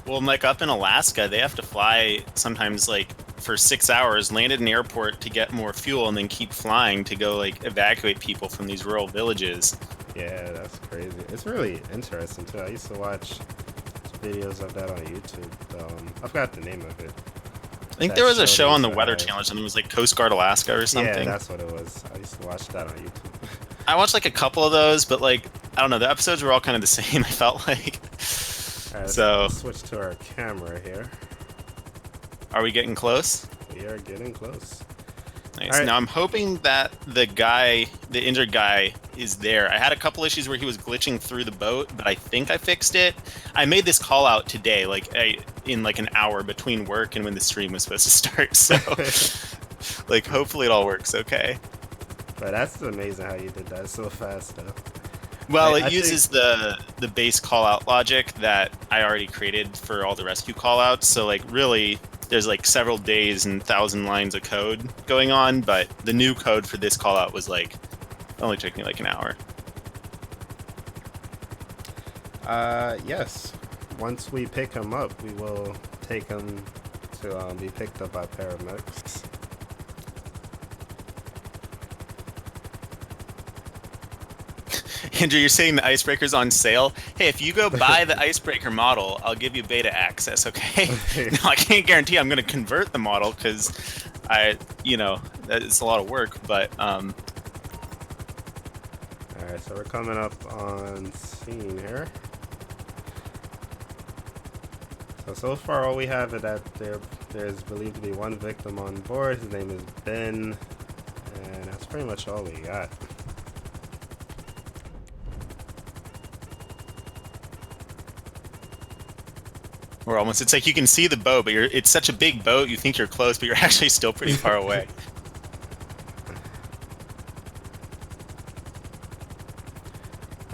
Well, like up in Alaska, they have to fly sometimes like for 6 hours, land at an airport to get more fuel, and then keep flying to go like evacuate people from these rural villages. Yeah, that's crazy. It's really interesting too. I used to watch videos of that on YouTube. I forgot the name of it. I think That there was a show show on the these Weather guys. Channel or something. It was like Coast Guard Alaska or something. Yeah, that's what it was. I used to watch that on YouTube. I watched like a couple of those, but like I don't know, the episodes were all kind of the same. I felt like. All right, So, let's switch to our camera here. are we getting close? We are getting close. Nice. All right. Now I'm hoping that the injured guy, is there. I had a couple issues where he was glitching through the boat, but I think I fixed it. I made this call out today, in like an hour between work and when the stream was supposed to start. So, like, hopefully it all works okay. But that's amazing how you did that so fast, though. Well, I it uses the base callout logic that I already created for all the rescue callouts. So like really, there's like several days and 1,000 lines of code going on, but the new code for this callout was like only took me like an hour. Yes. Once we pick him up, we will take him to be picked up by paramedics. Andrew, you're saying the icebreaker's on sale. Hey, if you go buy the icebreaker model, I'll give you beta access, okay? Now, I can't guarantee I'm going to convert the model because it's a lot of work, but Alright, so we're coming up on scene here. So far all we have is that there's believed to be one victim on board. His name is Ben, and that's pretty much all we got. we're almost. It's like you can see the boat, but it's such a big boat, you think you're close, but you're actually still pretty far away.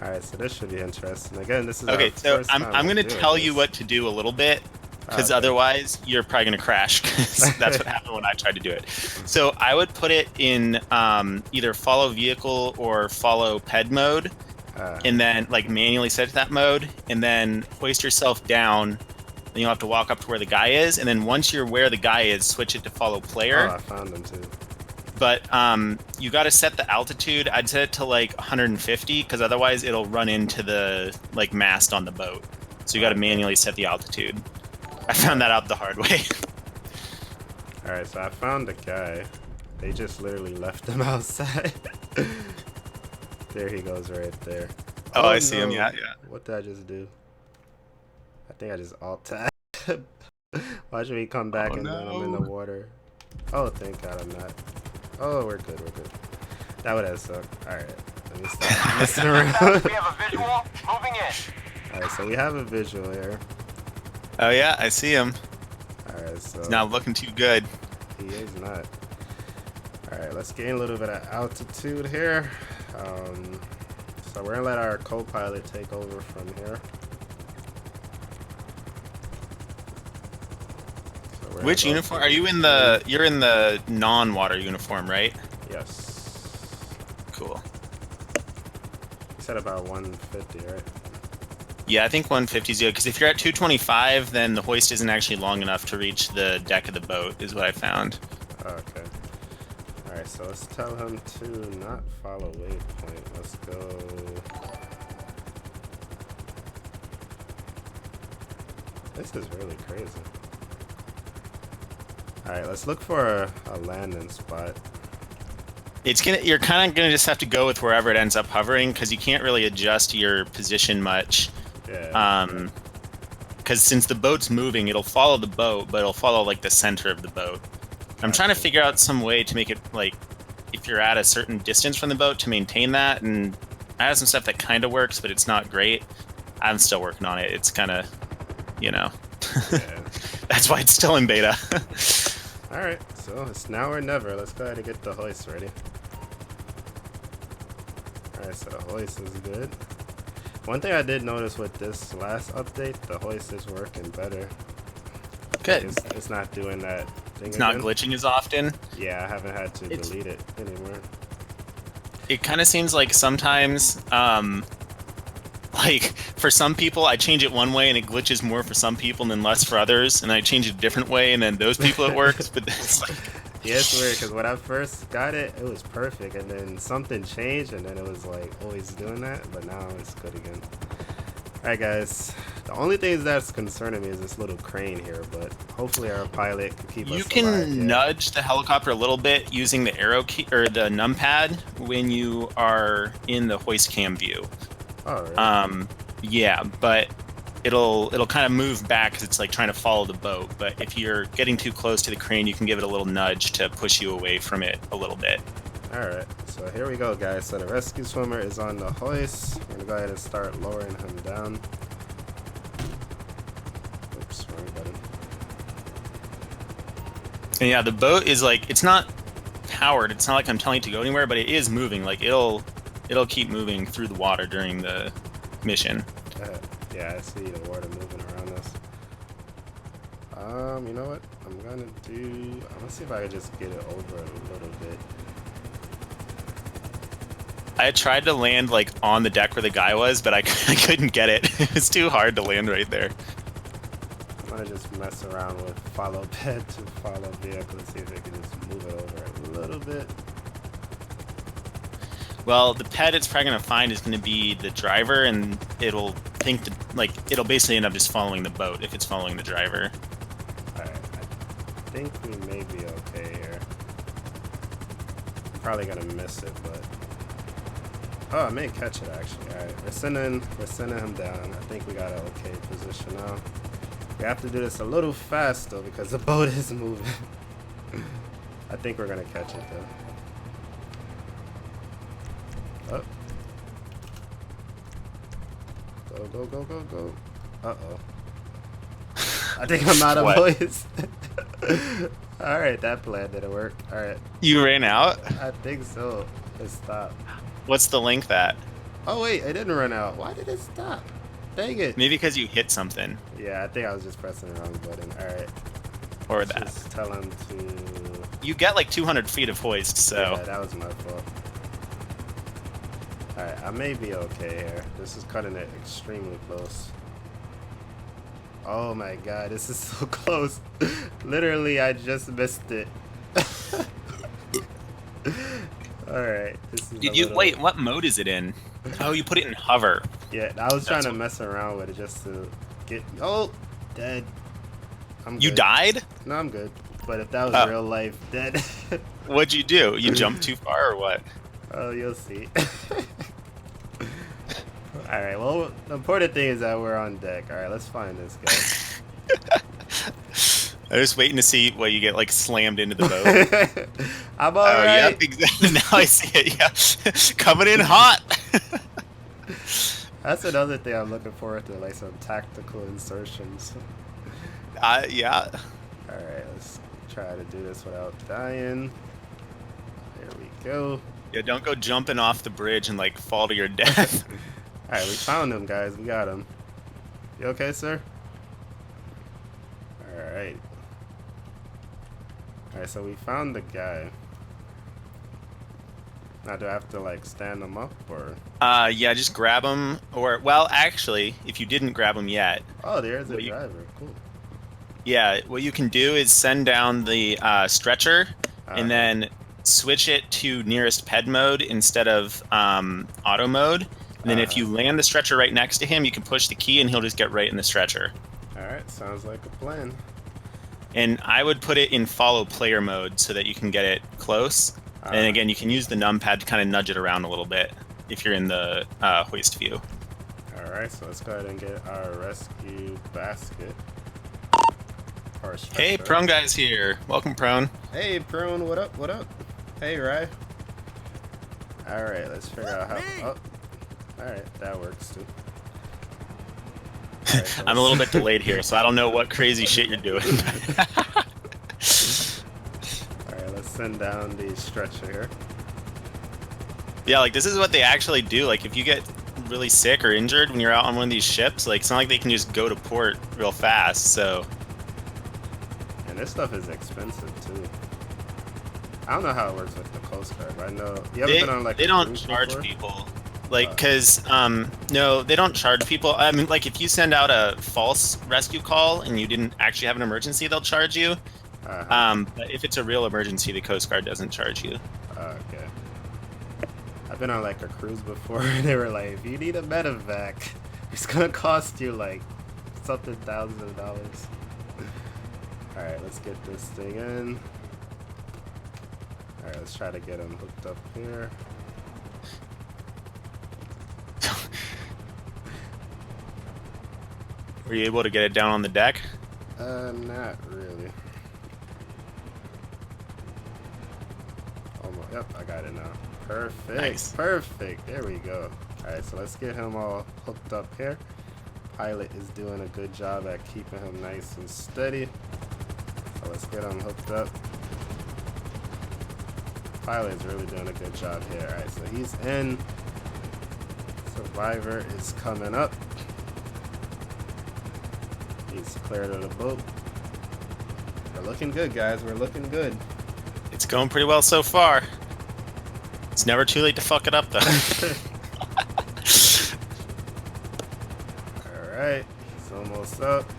Alright, so this should be interesting. Again, this is Okay, our so first I'm time going to doing tell this. you what to do a little bit, because Okay. otherwise you're probably going to crash, because that's what happened when I tried to do it. So I would put it in either follow vehicle or follow ped mode, and then like manually set to that mode, and then hoist yourself down. Then you'll have to walk up to where the guy is, and then once you're where the guy is, switch it to follow player. Oh, I found him too. But you got to set the altitude. I'd set it to like 150, because otherwise it'll run into the like mast on the boat. So you got to manually set the altitude. I found that out the hard way. Alright, so I found the guy. They just literally left him outside. There he goes right there. Oh, I see him. no. Yeah, yeah. What did I just do? I think I just alt-tabbed. Why should we come back and then I'm in the water? Oh, thank God I'm not. Oh, we're good, we're good. That would have sucked. Alright, let me stop messing around. We have a visual. Moving in. Alright, so we have a visual here. Oh yeah, I see him. Alright, so He's not looking too good. he is not. Alright, let's gain a little bit of altitude here. So we're gonna let our co-pilot take over from here. So we're Which gonna go uniform to- are you in? You're in the non-water uniform, right? Yes. Cool. You said about 150, right? Yeah, I think 150 is good, because if you're at 225, then the hoist isn't actually long enough to reach the deck of the boat, is what I found. Okay. Alright, so let's tell him to not follow waypoint. Let's go. This is really crazy. Alright, let's look for a landing spot. You're kind of gonna just have to go with wherever it ends up hovering, because you can't really adjust your position much. Yeah. Because since the boat's moving, it'll follow the boat, but it'll follow like the center of the boat. I'm trying to figure out some way to make it, like, if you're at a certain distance from the boat, to maintain that, and I have some stuff that kind of works, but it's not great. I'm still working on it. It's kind of, you know, Yeah. that's why it's still in beta. Alright, so it's now or never. Let's go ahead and get the hoist ready. Alright, so the hoist is good. One thing I did notice with this last update, the hoist is working better. Good. It's not doing that thing It's not again. glitching as often. Yeah, I haven't had to delete it anymore. It kind of seems like sometimes, like, for some people, I change it one way and it glitches more for some people and then less for others, and I change it a different way and then those people it works, but it's like... Yeah, it's weird, because when I first got it, it was perfect, and then something changed, and then it was, like, always doing that, but now it's good again. Alright, guys. The only thing that's concerning me is this little crane here, but hopefully our pilot can keep us alive. You can nudge the helicopter a little bit using the arrow key, or the numpad, when you are in the hoist cam view. Oh, really? Yeah, but it'll kind of move back because it's like trying to follow the boat. But if you're getting too close to the crane, you can give it a little nudge to push you away from it a little bit. Alright, so here we go, guys. So the rescue swimmer is on the hoist. We're gonna go ahead and start lowering him down. Oops, wrong button. And yeah, the boat is like, it's not powered. It's not like I'm telling it to go anywhere, but it is moving. Like it'll keep moving through the water during the mission. Yeah, I see the water moving around us. You know what? I'm gonna see if I can just get it over a little bit. I tried to land like on the deck where the guy was, but I couldn't get it. It was too hard to land right there. I'm gonna just mess around with follow bed to follow vehicle and see if I can just move it over a little bit. Well, the pet it's probably going to find is going to be the driver, and it'll think it'll basically end up just following the boat if it's following the driver. Alright, I think we may be okay here. I'm probably gonna miss it, but oh, I may catch it actually. Alright, we're sending him down. I think we got an okay position now. We have to do this a little fast though because the boat is moving. I think we're gonna catch it though. Oh. Go, go, go, go, go. Uh-oh. I think I'm out of voice. Alright, that plan didn't work. Alright. You ran out? I think so. It stopped. What's the length at? Oh wait, it didn't run out. Why did it stop? Dang it. Maybe because you hit something. Yeah, I think I was just pressing the wrong button. Alright. Or that. Just tell him to... You get like 200 feet of hoist, so... Yeah, that was my fault. Alright, I may be okay here. This is cutting it extremely close. Oh my god, this is so close. Literally, I just missed it. Alright, this is Did you... Wait, what mode is it in? Oh, you put it in hover. Yeah, I was trying to mess around with it just to get... Oh! Dead. I'm good. You died? No, I'm good. But if that was real life, dead. What'd you do? You jumped too far or what? Oh, you'll see. Alright, well, the important thing is that we're on deck. Alright, let's find this guy. I was waiting to see what you get, like, slammed into the boat. I'm alright. Oh, yep, exactly. Now I see it, yeah. Coming in hot. That's another thing I'm looking forward to, like some tactical insertions. Yeah. Alright, let's try to do this without dying. There we go. Yeah, don't go jumping off the bridge and, like, fall to your death. Alright, we found him, guys. We got him. You okay, sir? Alright. Alright, so we found the guy. Now, do I have to, like, stand him up, or...? Yeah, just grab him, or... Well, actually, if you didn't grab him yet... Oh, there's a driver. Cool. Yeah, what you can do is send down the stretcher, and then switch it to nearest ped mode instead of auto mode. And then if you land the stretcher right next to him, you can push the key and he'll just get right in the stretcher. Alright, sounds like a plan. And I would put it in follow player mode so that you can get it close. And again, you can use the numpad to kind of nudge it around a little bit if you're in the hoist view. Alright, so let's go ahead and get our rescue basket. Power structure. Hey, Prone Guy's here. Welcome, Prone. Hey, Prone, what up? What up? Hey, Rye. All right, let's figure out how. Oh, all right, that works too. Right, so I'm a little bit delayed here, so I don't know what crazy shit you're doing. All right, let's send down the stretcher here. Yeah, like this is what they actually do. Like if you get really sick or injured when you're out on one of these ships, like it's not like they can just go to port real fast. So. And this stuff is expensive too. I don't know how it works with the Coast Guard, but I know you haven't been on like. They don't charge people, like, cause no, they don't charge people. I mean, like if you send out a false rescue call and you didn't actually have an emergency, they'll charge you. But if it's a real emergency, the Coast Guard doesn't charge you. Okay. I've been on like a cruise before, and they were like, if you need a medevac, it's gonna cost you like something thousands of dollars. All right, let's get this thing in. All right, let's try to get him hooked up here. Were you able to get it down on the deck? Not really. Almost. Yep, I got it now. Perfect. Nice. Perfect. There we go. All right, so let's get him all hooked up here. Pilot is doing a good job at keeping him nice and steady. So let's get him hooked up. Pilot is really doing a good job here. All right, so he's in. Survivor is coming up. He's cleared of the boat. We're looking good, guys. We're looking good. It's going pretty well so far. It's never too late to fuck it up, though. Alright, he's almost up.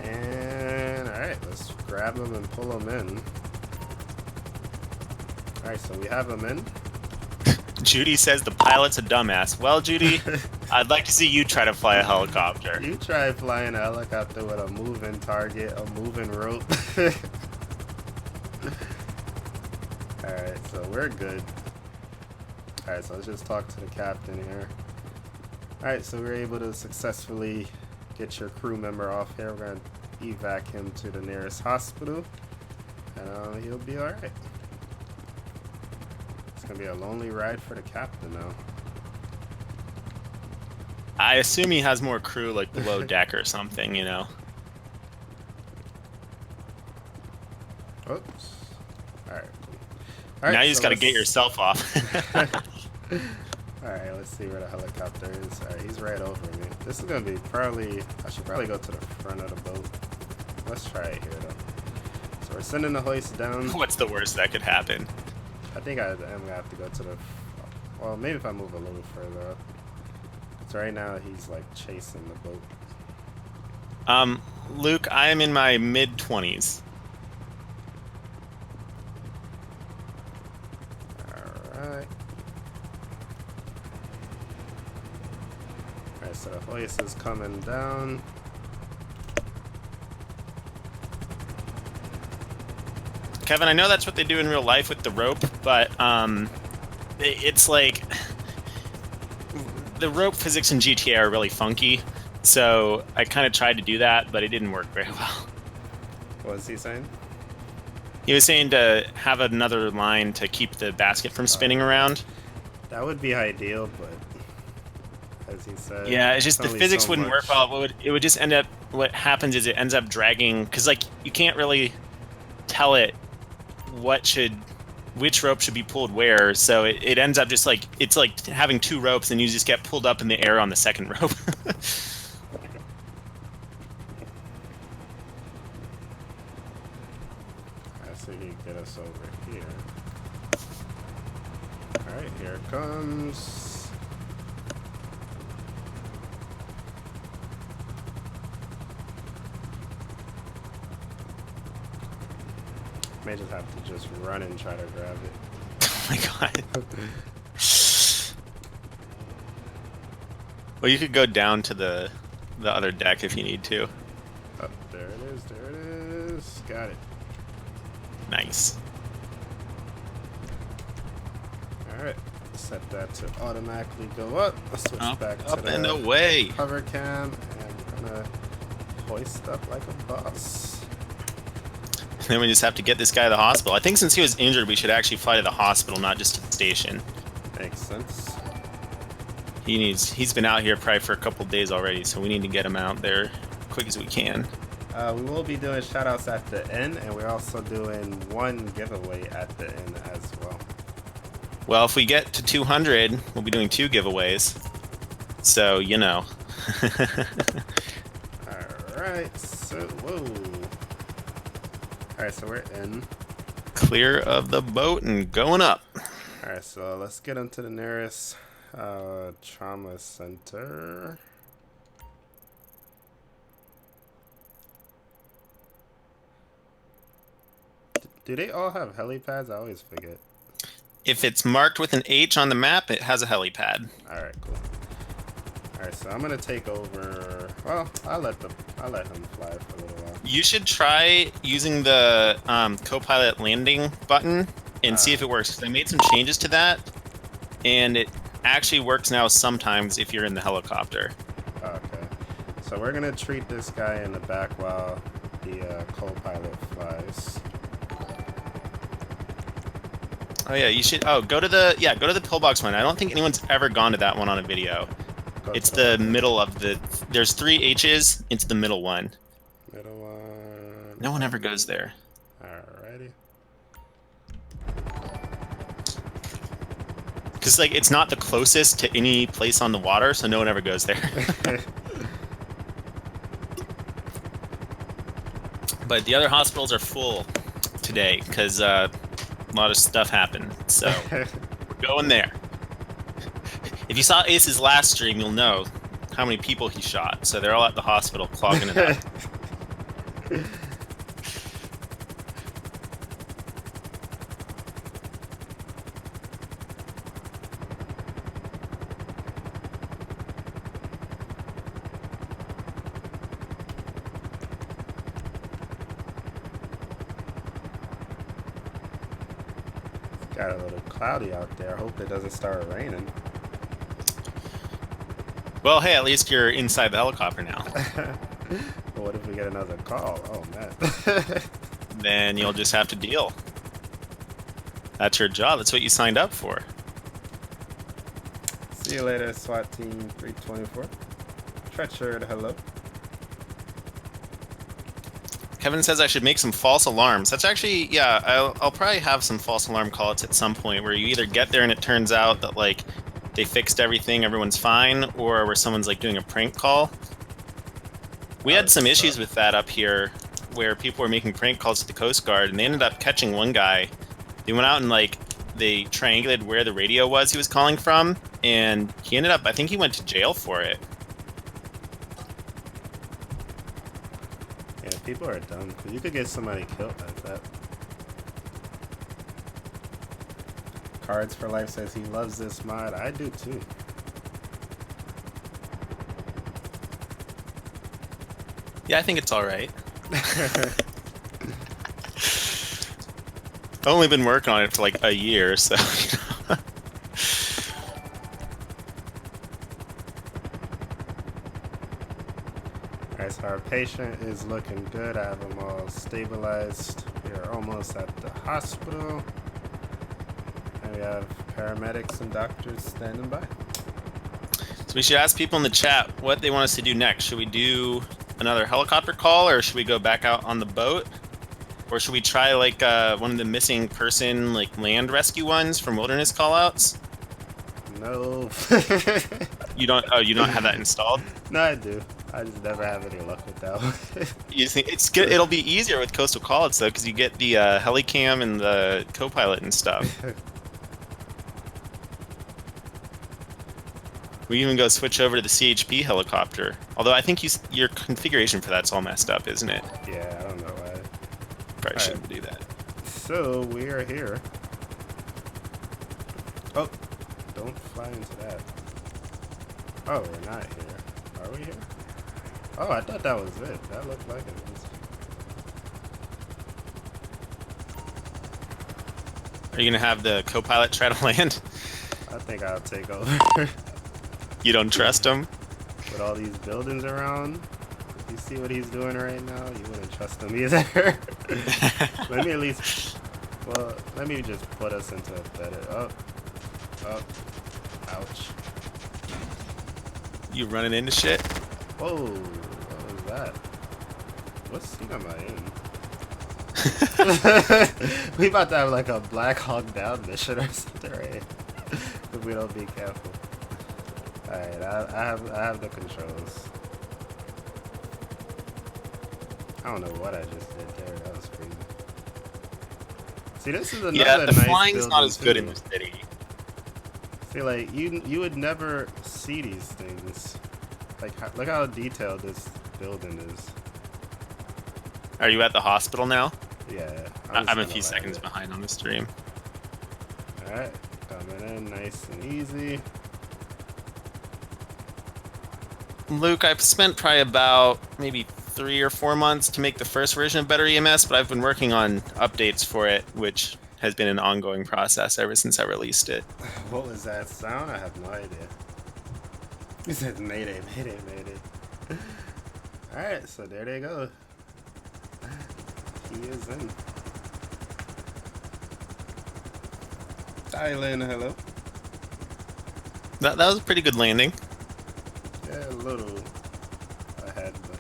And alright, let's grab him and pull him in. Alright, so we have him in. Judy says the pilot's a dumbass. Well, Judy, I'd like to see you try to fly a helicopter. You try flying a helicopter with a moving target, a moving rope. Alright, so we're good. Alright, so let's just talk to the captain here. Alright, so we're able to successfully get your crew member off here. We're going to evac him to the nearest hospital. And he'll be alright. It's going to be a lonely ride for the captain now. I assume he has more crew, like below deck or something, you know. Oops. Alright. Now you just got to get yourself off. Alright, let's see where the helicopter is. Alright, he's right over me. This is going to be probably... I should probably go to the front of the boat. Let's try it here, though. So we're sending the hoist down. What's the worst that could happen? I think I am going to have to go to the... Well, maybe if I move a little further up. So right now, he's, like, chasing the boat. Luke, I am in my mid-20s. Alright. Alright, so the hoist is coming down. Kevin, I know that's what they do in real life with the rope, but it's like the rope physics in GTA are really funky, so I kind of tried to do that, but it didn't work very well. What was he saying? He was saying to have another line to keep the basket from spinning around. That would be ideal, but as he said, Yeah, it's just the only physics so wouldn't much. work well. It would just end up, what happens is it ends up dragging, because like you can't really tell it which rope should be pulled where, so it ends up just like, it's like having two ropes and you just get pulled up in the air on the second rope. I see he get us over here. Alright, here it comes. May just have to just run and try to grab it. Oh my god. Well, you could go down to the other deck if you need to. Oh, there it is, there it is. Got it. Nice. Alright, set that to automatically go up. Let's switch back to Up and the away. hover cam, and we're gonna Hoist up like a boss. Then we just have to get this guy to the hospital. I think since he was injured, we should actually fly to the hospital, not just to the station. Makes sense. He's been out here probably for a couple days already, so we need to get him out there quick as we can. We will be doing shoutouts at the end, and we're also doing one giveaway at the end as well. Well, if we get to 200, we'll be doing 2 giveaways. So, you know. Alright, so, whoa. Alright, so we're in. Clear of the boat and going up. Alright, so let's get into the nearest trauma center. Do they all have helipads? I always forget. If it's marked with an H on the map, it has a helipad. Alright, cool. Alright, so I'm gonna take over. Well, I'll let him fly for a little while. You should try using the co-pilot landing button and see if it works. 'Cause I made some changes to that, and it actually works now sometimes if you're in the helicopter. Okay. So we're gonna treat this guy in the back while the co-pilot flies. Oh yeah, you should. Oh, go to the pillbox one. I don't think anyone's ever gone to that one on a video. It's the middle of the. There's 3 H's. It's the middle one. Middle one. No one ever goes there. Alrighty. Because like it's not the closest to any place on the water, so no one ever goes there. But the other hospitals are full today because a lot of stuff happened. So we're going there. If you saw Ace's last stream, you'll know how many people he shot. So they're all at the hospital clogging it up. Got a little cloudy out there. I hope it doesn't start raining. Well, hey, at least you're inside the helicopter now. But what if we get another call? Oh, man. Then you'll just have to deal. That's your job. That's what you signed up for. See you later, SWAT Team 324. Treacher, hello. Kevin says I should make some false alarms. That's actually, yeah, I'll probably have some false alarm callouts at some point where you either get there and it turns out that, like, they fixed everything, everyone's fine, or where someone's, like, doing a prank call. We had some issues with that up here where people were making prank calls to the Coast Guard, and they ended up catching one guy. They went out and, like, they triangulated where the radio was he was calling from, and he ended up, I think he went to jail for it. Yeah, people are dumb, because you could get somebody killed like that. Cards for Life says he loves this mod. I do too. Yeah, I think it's alright. I've only been working on it for like a year, so you know. Alright, so our patient is looking good. I have them all stabilized. We are almost at the hospital. And we have paramedics and doctors standing by. So we should ask people in the chat what they want us to do next. Should we do another helicopter call, or should we go back out on the boat? Or should we try like one of the missing person like land rescue ones from wilderness callouts? No. You don't? Oh, you don't have that installed? No, I do. I just never have any luck with that one. You think it's good? It'll be easier with Coastal Callouts though, because you get the helicam and the co-pilot and stuff. We even go switch over to the Chp Helicopter. Although I think your configuration for that's all messed up, isn't it? Yeah, I don't know why. Probably shouldn't do that. So we are here. Oh, don't fly into that. Oh, we're not here. Are we here? Oh, I thought that was it. That looked like it was. Are you gonna have the co-pilot try to land? I think I'll take over. You don't trust him? With all these buildings around. You see what he's doing right now? You wouldn't trust him either. Let me at least... Well, let me just put us into a better... Oh. Oh. Ouch. You running into shit? Whoa. What was that? What's he got my aim? We about to have like a Black Hawk Down mission or something, right? If we don't be careful. Alright, I have the controls. I don't know what I just did there. That was crazy. See, this is another Yeah, the nice flying's not as good too. in the city. See, like you would never see these things. Like, look how detailed this building is. Are you at the hospital now? Yeah. I'm a few seconds behind on the stream. Alright, coming in nice and easy. Luke, I've spent probably about maybe 3 or 4 months to make the first version of Better EMS, but I've been working on updates for it, which has been an ongoing process ever since I released it. What was that sound? I have no idea. He said mayday, mayday, mayday. Alright, so there they go. He is in. Dial in, hello. That was a pretty good landing. Yeah, a little ahead, but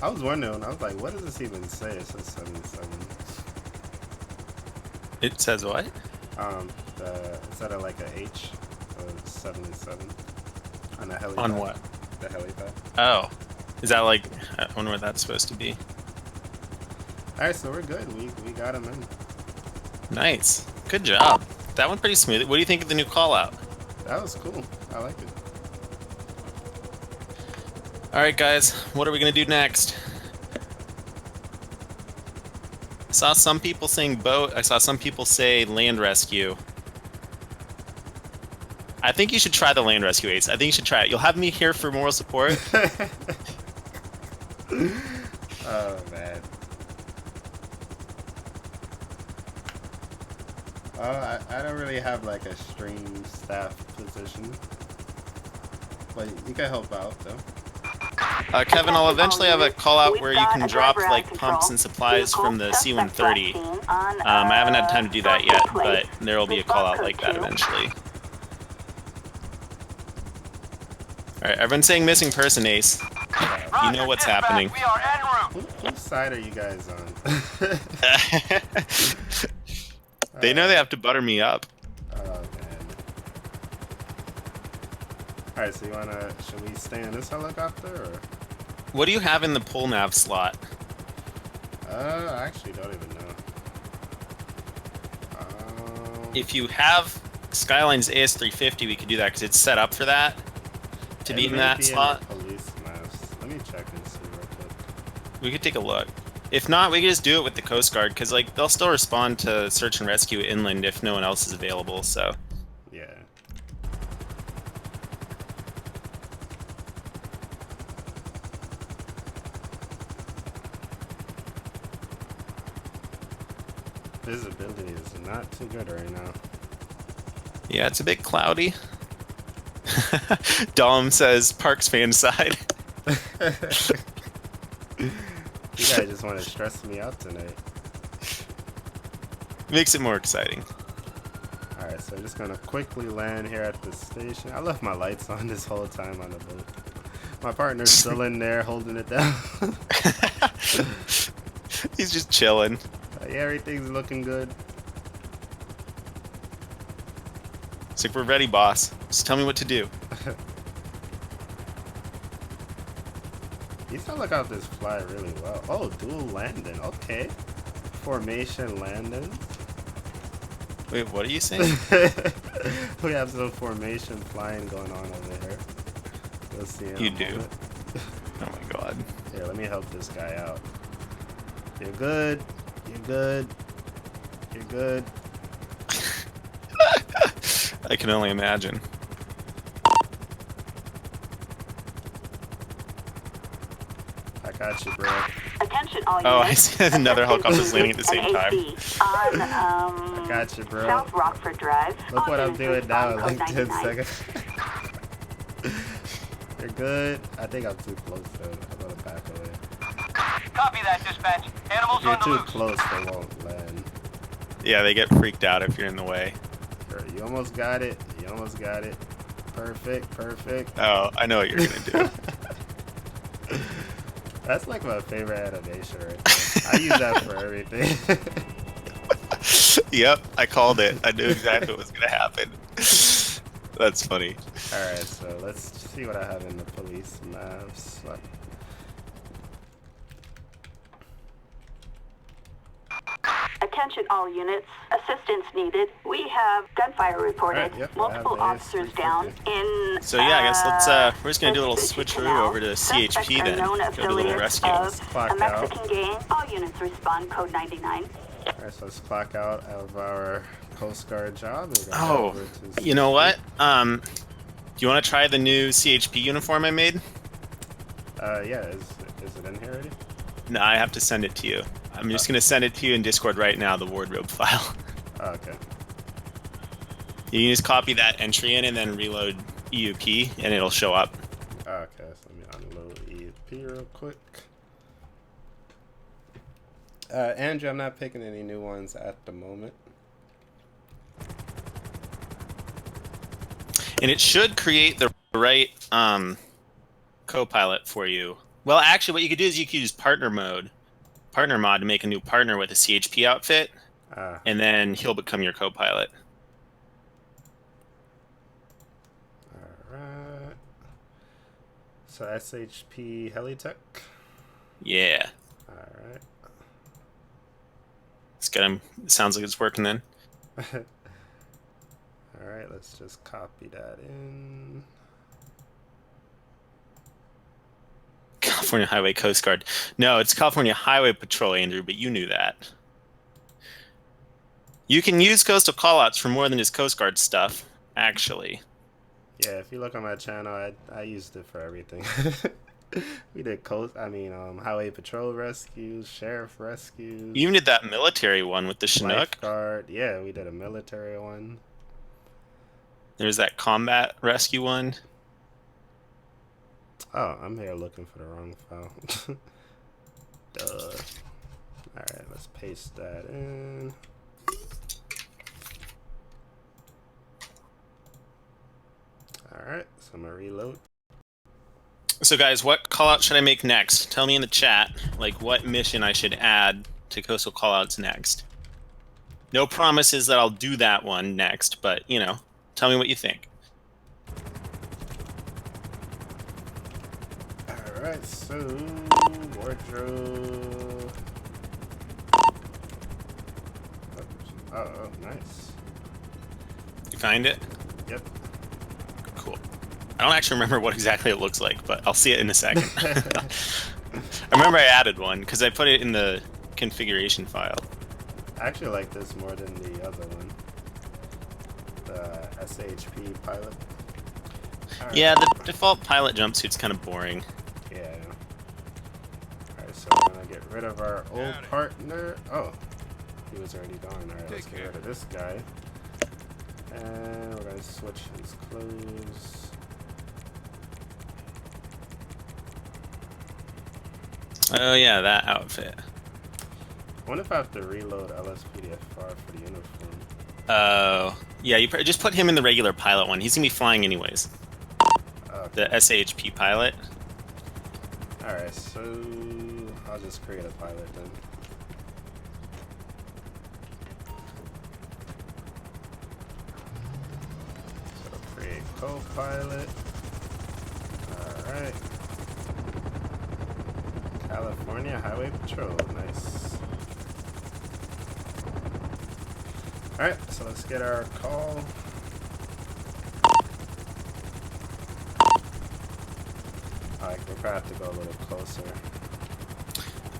I was wondering, I was like, what does this even say? It says 77. It says what? Instead of like a H, so it's 77 on the helipad. On what? The helipad. Oh. Is that like, I wonder what that's supposed to be. Alright, so we're good. We got him in. Nice. Good job. That went pretty smooth. What do you think of the new call out? That was cool. I like it. Alright guys, what are we going to do next? I saw some people saying boat. I saw some people say land rescue. I think you should try the land rescue, Ace. I think you should try it. You'll have me here for moral support. Oh, man. I don't really have like a stream staff position. But you can help out, though. Kevin, I'll eventually have a call out where you can drop like pumps and supplies from the C-130. I haven't had time to do that yet, but there will be a call out like that eventually. Alright, everyone's saying missing person, Ace. You know what's happening. We are en route. Whose side are you guys on? They know they have to butter me up. Oh, man. Alright, so should we stay in this helicopter, or? What do you have in the pull nav slot? I actually don't even know. If you have Skyline's AS350, we could do that because it's set up for that. To be in that slot. Police maps. Let me check and see real quick. We could take a look. If not, we could just do it with the Coast Guard because like they'll still respond to search and rescue inland if no one else is available. So Yeah. Visibility is not too good right now. yeah, it's a bit cloudy. Dom says Parks fan side. You guys just want to stress me out tonight. Makes it more exciting. Alright, so I'm just gonna quickly land here at the station. I left my lights on this whole time on the boat. My partner's still in there holding it down. He's just chilling. Yeah, everything's looking good. It's like, we're ready, boss. Just tell me what to do. These helicopters fly really well. Oh, dual landing. Okay. Formation landing. Wait, what are you saying? We have some formation flying going on over here. We'll see. You do. Oh my god. Here, let me help this guy out. You're good. You're good. You're good. I can only imagine. I got you, bro. Attention all Oh, I units. see another helicopter's landing at the same time. On, I got you, bro. South Rockford Drive. Look All what I'm units doing now in respond like code 10 99. seconds. You're good. I think I'm too close though. I'm gonna back away. Copy that, dispatch. Animals You're on the too loose. close, they won't land. Yeah, they get freaked out if you're in the way. Sure, you almost got it. You almost got it. Perfect, perfect. Oh, I know what you're gonna do. That's like my favorite animation right there. I use that for everything. Yep, I called it. I knew exactly what was gonna happen. That's funny. Alright, so let's see what I have in the police maps. Attention all units. Assistance needed. We have gunfire reported. Alright, yep, Multiple I have officers AS-350. down in. So yeah, I guess let's we're just gonna do a little Vespucci switcheroo Canal. over to Suspects CHP are then. known Go do a little affiliates rescue. of Clock a Mexican gang. All units respond code 99. Alright, so let's clock out of our Coast Guard job. We're gonna head Oh, over to you know what? Do you want to try the new CHP uniform I made? Yeah, is it in here already? No, I have to send it to you. I'm just gonna send it to you in Discord right now, the wardrobe file. Oh, okay. You can just copy that entry in and then reload EUP, and it'll show up. Okay, so let me unload EUP real quick. Andrew, I'm not picking any new ones at the moment. And it should create the right co-pilot for you. Well, actually, what you could do is you could use partner mod to make a new partner with a CHP outfit, and then he'll become your co-pilot. Alright. So SHP Helitech. Yeah. Alright. It's good. It sounds like it's working then. Alright, let's just copy that in. California Highway Coast Guard. No, it's California Highway Patrol, Andrew, but you knew that. You can use Coastal Callouts for more than just Coast Guard stuff, actually. Yeah, if you look on my channel, I used it for everything. We did highway patrol rescues, sheriff rescues. You even did that military one with the Chinook. Lifeguard. Yeah, we did a military one. There's that combat rescue one. Oh, I'm here looking for the wrong file. Duh. Alright, let's paste that in. Alright, so I'm gonna reload. So guys, what callout should I make next? Tell me in the chat, like what mission I should add to Coastal Callouts next. No promises that I'll do that one next, but you know, tell me what you think. Alright, so wardrobe. Oh, nice. You find it? Yep. Cool. I don't actually remember what exactly it looks like, but I'll see it in a second. I remember I added one because I put it in the configuration file. I actually like this more than the other one. The SHP pilot. Alright. Yeah, the default pilot jumpsuit's kind of boring. Yeah. Alright, so we're gonna get rid of our old partner. Oh, he was already gone. Alright, let's get rid of this guy. And we're gonna switch his clothes. Oh yeah, that outfit. I wonder if I have to reload LSPDFR for the uniform. Oh, yeah, you just put him in the regular pilot one. He's gonna be flying anyways. Okay. The SHP pilot. Alright, so I'll just create a pilot then. So create co-pilot. Alright. California Highway Patrol, nice. Alright, so let's get our call. Alright, we'll probably have to go a little closer.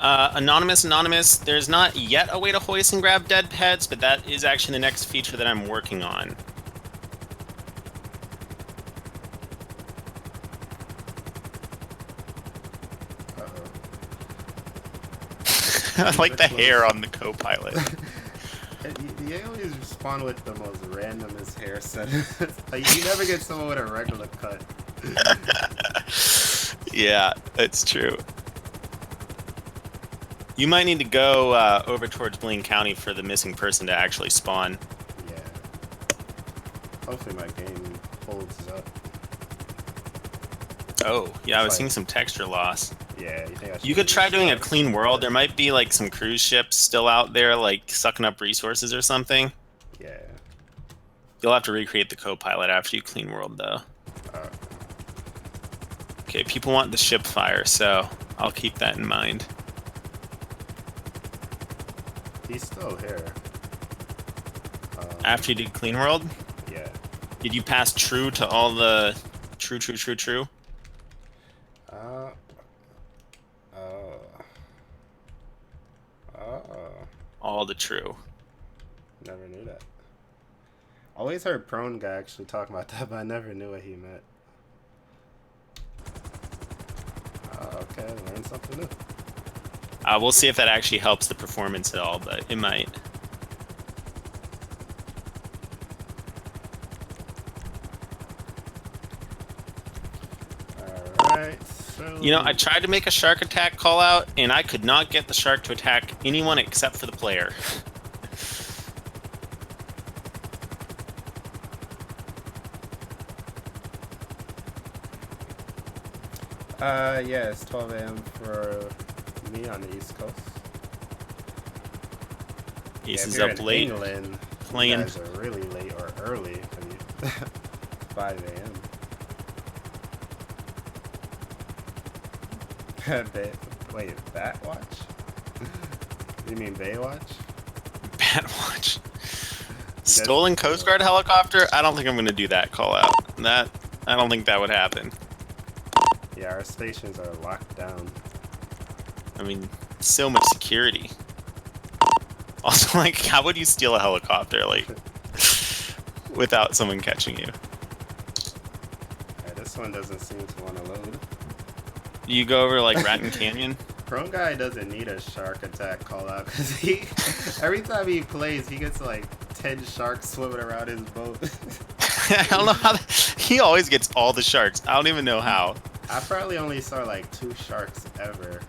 Anonymous, there's not yet a way to hoist and grab dead pets, but that is actually the next feature that I'm working on. I like the hair on the co-pilot. The aliens respond with the most randomest hair set. Like, you never get someone with a regular cut. Yeah, that's true. You might need to go over towards Blaine County for the missing person to actually spawn. Yeah. Hopefully my game holds up. Oh, yeah, I was like- seeing some texture loss. Yeah, you think I should You could try use doing a that? clean world. There might be like some cruise ships still out there, like sucking up resources or something. Yeah. You'll have to recreate the co-pilot after you clean world, though. Uh, Okay, people want the ship fire, so I'll keep that in mind. he's still here. After you did clean world, Yeah. did you pass true to all the true? All the true. Never knew that. Always heard Prone guy actually talk about that, but I never knew what he meant. Okay, learned something new. We'll see if that actually helps the performance at all, but it might. Alright, so... You know, I tried to make a shark attack call out, and I could not get the shark to attack anyone except for the player. Yeah, it's 12 a.m. for me on the East Coast. Ace if is you're up in late, England, playing. you guys are really late or early. 5 a.m. Wait, Bat Watch? You mean Baywatch? Bad watch. Stolen Coast Guard helicopter? I don't think I'm going to do that call out. I don't think that would happen. Yeah, our stations are locked down. I mean, so much security. Also, like, how would you steal a helicopter, like, without someone catching you? Alright, this one doesn't seem to want to load. You go over, like, Raton Canyon? Prone guy doesn't need a shark attack call out because every time he plays, he gets like 10 sharks swimming around his boat. I don't know how... He always gets all the sharks. I don't even know how. I probably only saw like 2 sharks ever.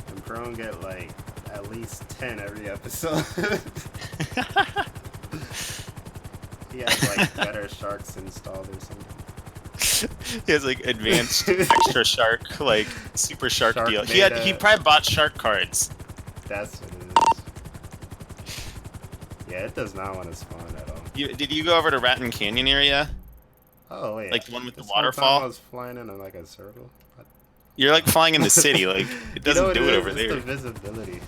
And Prone get like at least 10 every episode. He has like better sharks installed or something. He has like advanced extra shark, like super shark Shark deal. Beta. He probably bought shark cards. That's what it is. Yeah, it does not want to spawn at all. Did you go over to Raton Canyon area? Oh wait, Like the one with the this whole time waterfall? I was flying in like a circle. You're like flying in the city, like it doesn't what do it is? over It's there. the visibility.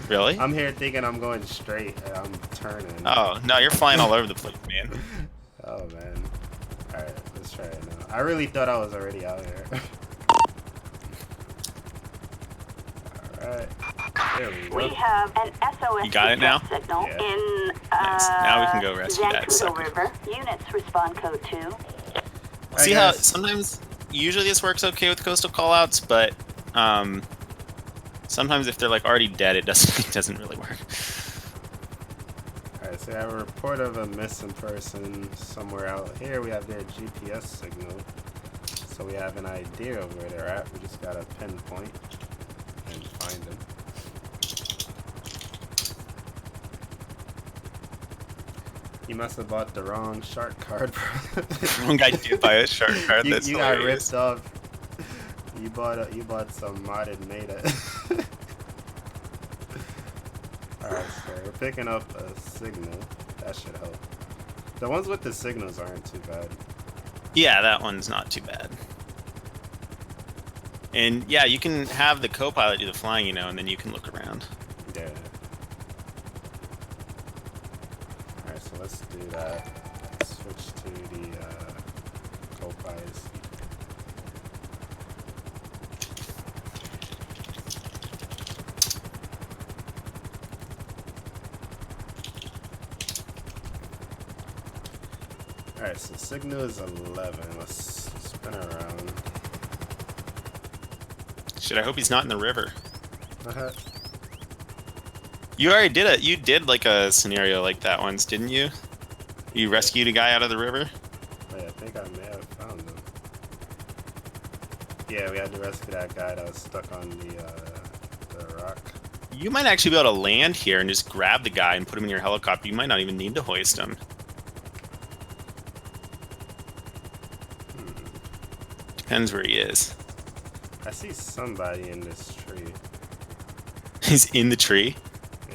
Really? I'm here thinking I'm going straight and I'm turning. Oh no, you're flying all over the place, man. Oh man. Alright, let's try it now. I really thought I was already out here. Alright. There we We go. have an SOS You got it now? signal Yeah. in Nice. Now we can go rescue that Zancudo sucker. River. Units respond code 2. See how sometimes, usually this works okay with coastal callouts, but sometimes if they're like already dead, it doesn't really work. Alright, so I have a report of a missing person somewhere out here. We have their GPS signal. So we have an idea of where they're at. We just gotta pinpoint and find them. You must have bought the wrong shark card, bro. One guy did buy a shark card. you That's you got hilarious. ripped off. You bought some modded Meta. Alright, so we're picking up a signal. That should help. The ones with the signals aren't too bad. Yeah, that one's not too bad. And yeah, you can have the co-pilot do the flying, you know, and then you can look around. Yeah. Alright, so let's do that. Switch to the co-pilot seat. Alright, so signal is 11. Let's spin around. Shit, I hope he's not in the river. Uh-huh. You already did it. You did like a scenario like that once, didn't you? You rescued a guy out of the river? Wait, I think I may have found them. Yeah, we had to rescue that guy that was stuck on the rock. You might actually be able to land here and just grab the guy and put him in your helicopter. You might not even need to hoist him. Depends where he is. I see somebody in this tree. He's in the tree?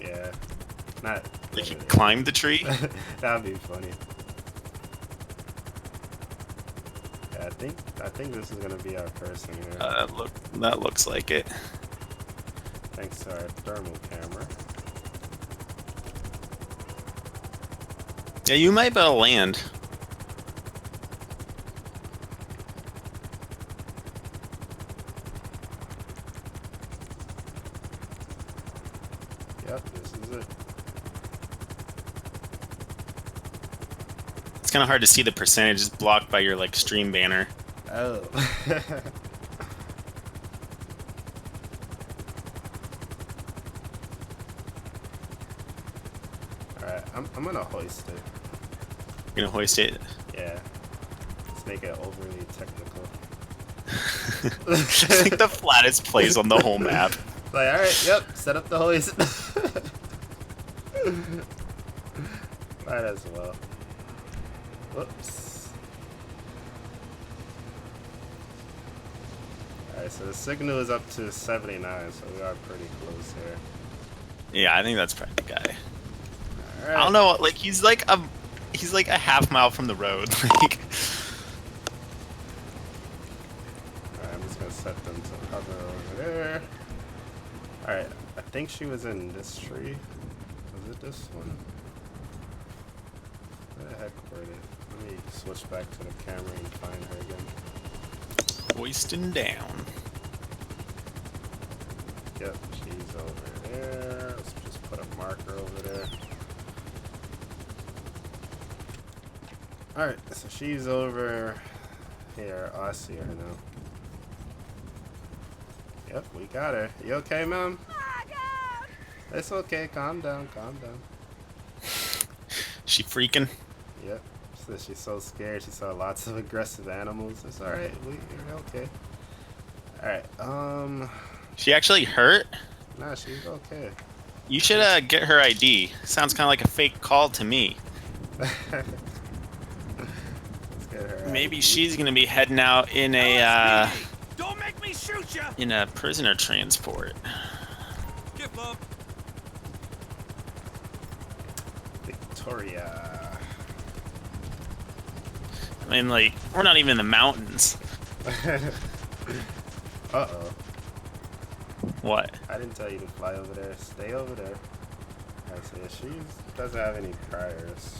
Yeah. Not Like he literally. climbed the tree? That'd be funny. Yeah, I think this is gonna be our person here. That looks like it. Thanks to our thermal camera. Yeah, you might be able to land. Yep, this is it. It's kind of hard to see the percentage. It's blocked by your like stream banner. Oh. Alright, I'm gonna hoist it. You're gonna hoist it. Yeah. Let's make it overly technical. It's like the flattest place on the whole map. Like, alright, yep, set up the hoist. Might as well. Whoops. Alright, so the signal is up to 79, so we are pretty close here. Yeah, I think that's probably the guy. Alright. I don't know, like he's like a half mile from the road. Like, Alright, I'm just gonna set them to hover over there. Alright, I think she was in this tree. Was it this one? Where the heck were they? Let me switch back to the camera and find her again. hoisting down. Yep, she's over there. Let's just put a marker over there. Alright, so she's over here. Oh, I see her now. Yep, we got her. You okay, ma'am? It's okay. Calm down. Calm down. She freaking. Yep. So she's so scared. She saw lots of aggressive animals. It's alright. You're okay. Alright. She actually hurt? Nah, she's okay. You should get her ID. Sounds kind of like a fake call to me. Let's get her Maybe ID. she's gonna be heading out in a Don't make me shoot ya! in a prisoner transport. Give up. Victoria. I mean, like, we're not even in the mountains. Uh-oh. What? I didn't tell you to fly over there. Stay over there. Alright, so yeah, she doesn't have any priors.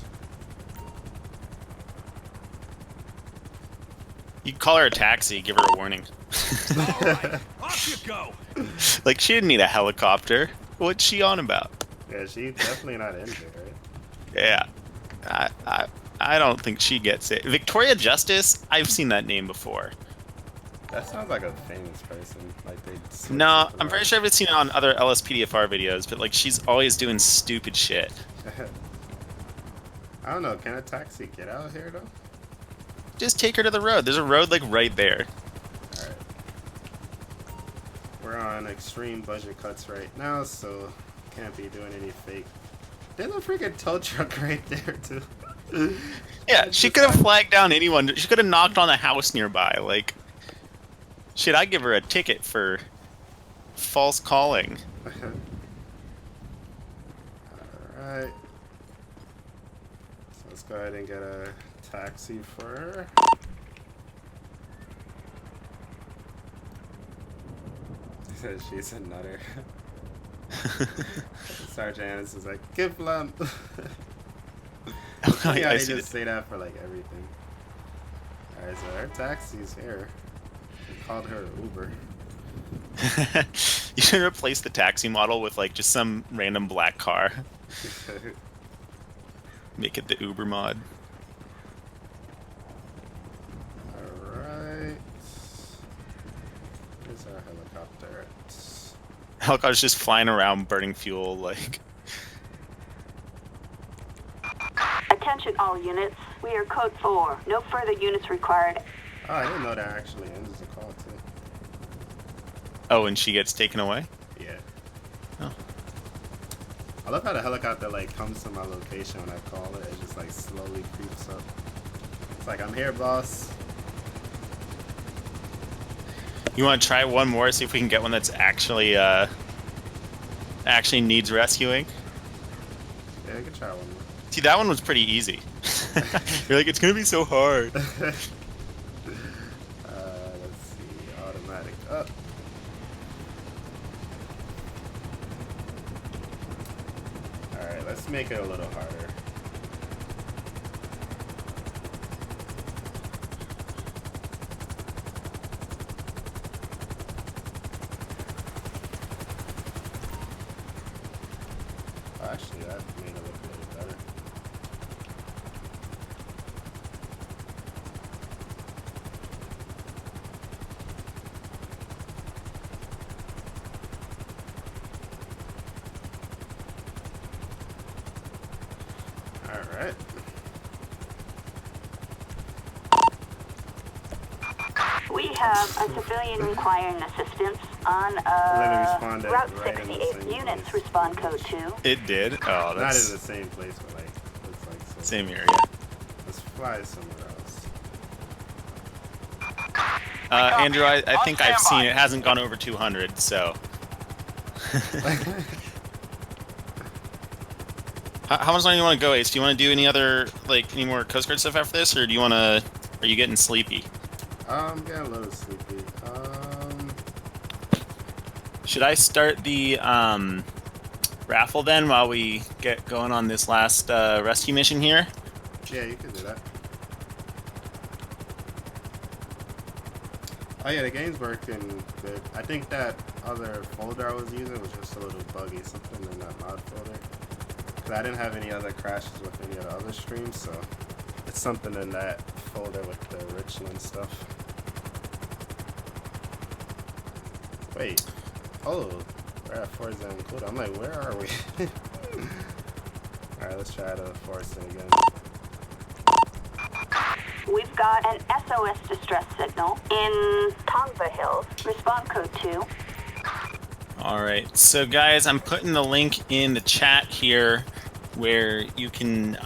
You call her a taxi, give her a warning. Alright, off you go! Like, she didn't need a helicopter. What's she on about? Yeah, she's definitely not injured, right? Yeah. I don't think she gets it. Victoria Justice? I've seen that name before. That sounds like a famous person. Like they. No, I'm pretty sure I've seen it on other LSPDFR videos, but like she's always doing stupid shit. I don't know. Can a taxi get out here though? Just take her to the road. There's a road like right there. All right. We're on extreme budget cuts right now, so can't be doing any fake. There's a freaking tow truck right there too. Yeah, she could have flagged down anyone. She could have knocked on a house nearby. Like, shit, I'd give her a ticket for false calling. Alright. So let's go ahead and get a taxi for her. She's a nutter. Sergeant Annis is like, give lump. Yeah, I they see just say that for like everything. Alright, so her taxi's here. We called her Uber. You should replace the taxi model with like just some random black car. Make it the Uber mod. Alright. Here's our helicopter. Helicopter's just flying around burning fuel like. Attention all units. We are code 4. No further units required. Oh, I didn't know that actually ends the call too. Oh, and she gets taken away? Yeah. Oh. I love how the helicopter like comes to my location when I call it. It just like slowly creeps up. It's like, I'm here, boss. You want to try one more, see if we can get one that's actually actually needs rescuing? Yeah, we can try one more. See, that one was pretty easy. You're like, it's gonna be so hard. Let's see, automatic up. Alright, let's make it a little harder. Actually, that made it look a little better. Alright. We have a civilian requiring assistance on Let me respond Route right in the 68 same units. place. Respond code 2. It did? Oh, Not that's in the same place, but like, looks like so. same area. Let's fly somewhere else. Andrew, I think I've seen it. It hasn't gone over 200, so... How much longer do you want to go, Ace? Do you want to do any other, like, any more Coast Guard stuff after this, or do you want to... Are you getting sleepy? I'm getting a little sleepy. Should I start the raffle then while we get going on this last rescue mission here? Yeah, you can do that. Oh yeah, the game's working good. I think that other folder I was using was just a little buggy, something in that mod folder. Cause I didn't have any other crashes with any of the other streams, so it's something in that folder with the Richland stuff. Wait. Oh, we're at Forza included. I'm like, where are we? Alright, let's try to force it again. We've got an SOS distress signal in Tongva Hills. Respond code 2. Alright, so guys, I'm putting the link in the chat here where you can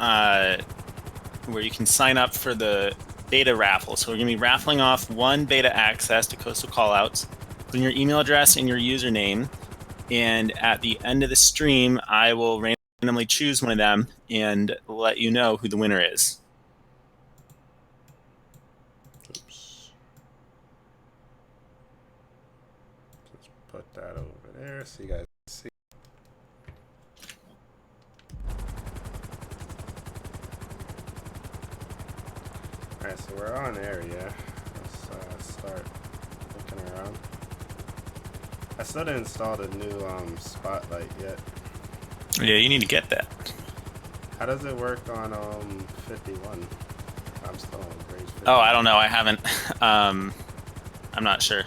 sign up for the beta raffle. So we're going to be raffling off one beta access to Coastal Callouts. Put in your email address and your username, and at the end of the stream, I will randomly choose one of them and let you know who the winner is. Oops. Let's put that over there so you guys can see. Alright, so we're on area. Let's start looking around. I still didn't install the new spotlight yet. Yeah, you need to get that. How does it work on 51? I'm still on Rage 50. Oh, I don't know. I haven't. I'm not sure.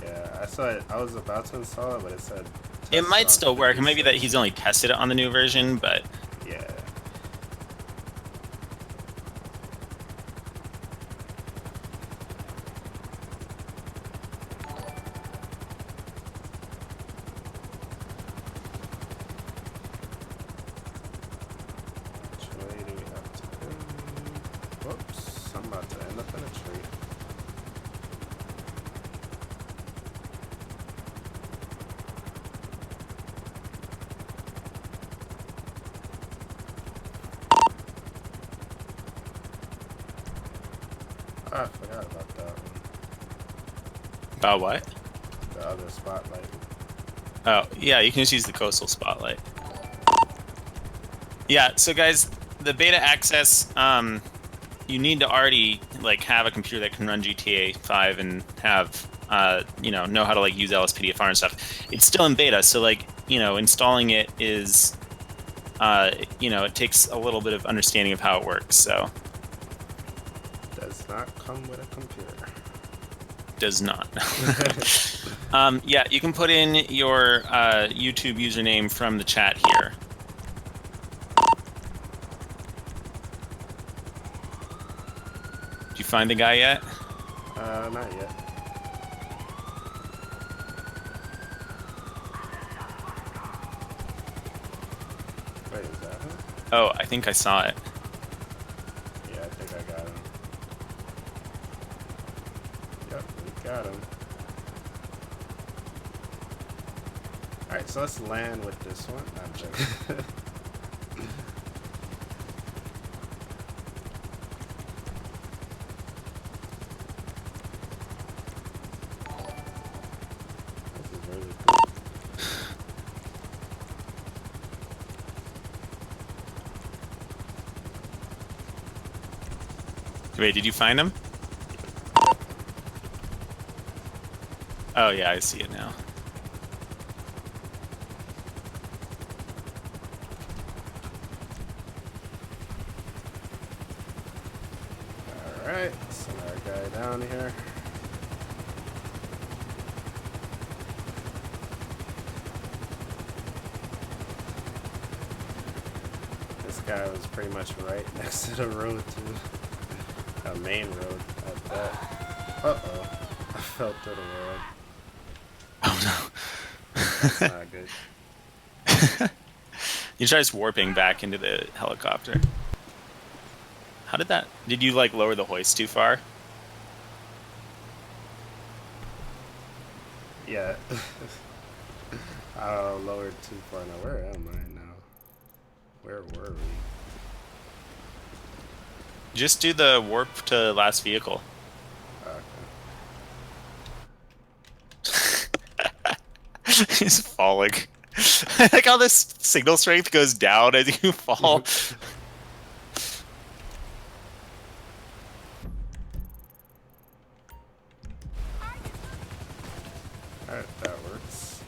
Yeah, I saw it. I was about to install it, but it said It test might on still work. It may be that 56. he's only tested it on the new version, but Yeah. Which way do we have to go? Whoops, I'm about to end up in a tree. I forgot about that one. about what? The other spotlight. Oh, yeah, you can just use the coastal spotlight. Yeah, so guys, the beta access, you need to already like have a computer that can run GTA 5 and have know how to like use LSPDFR and stuff. It's still in beta, so like, installing it is it takes a little bit of understanding of how it works, so Does not come with a computer. does not. Yeah, you can put in your YouTube username from the chat here. Did you find the guy yet? Not yet. Oh, I think I saw it. Yeah, I think I got him. Yep, we got him. Alright, so let's land with this one. I'm joking. This is really cool. Wait, did you find him? Oh yeah, I see it now. Alright, send our guy down here. This guy was pretty much right next to the road too. A main road at that. Uh-oh. I fell through the world. Oh no. That's not good. You try just warping back into the helicopter. How did that? Did you like lower the hoist too far? Yeah. I lowered too far now. Where am I now? Where were we? Just do the warp to last vehicle. Okay. He's falling. Like how this signal strength goes down as you fall. Alright, that works.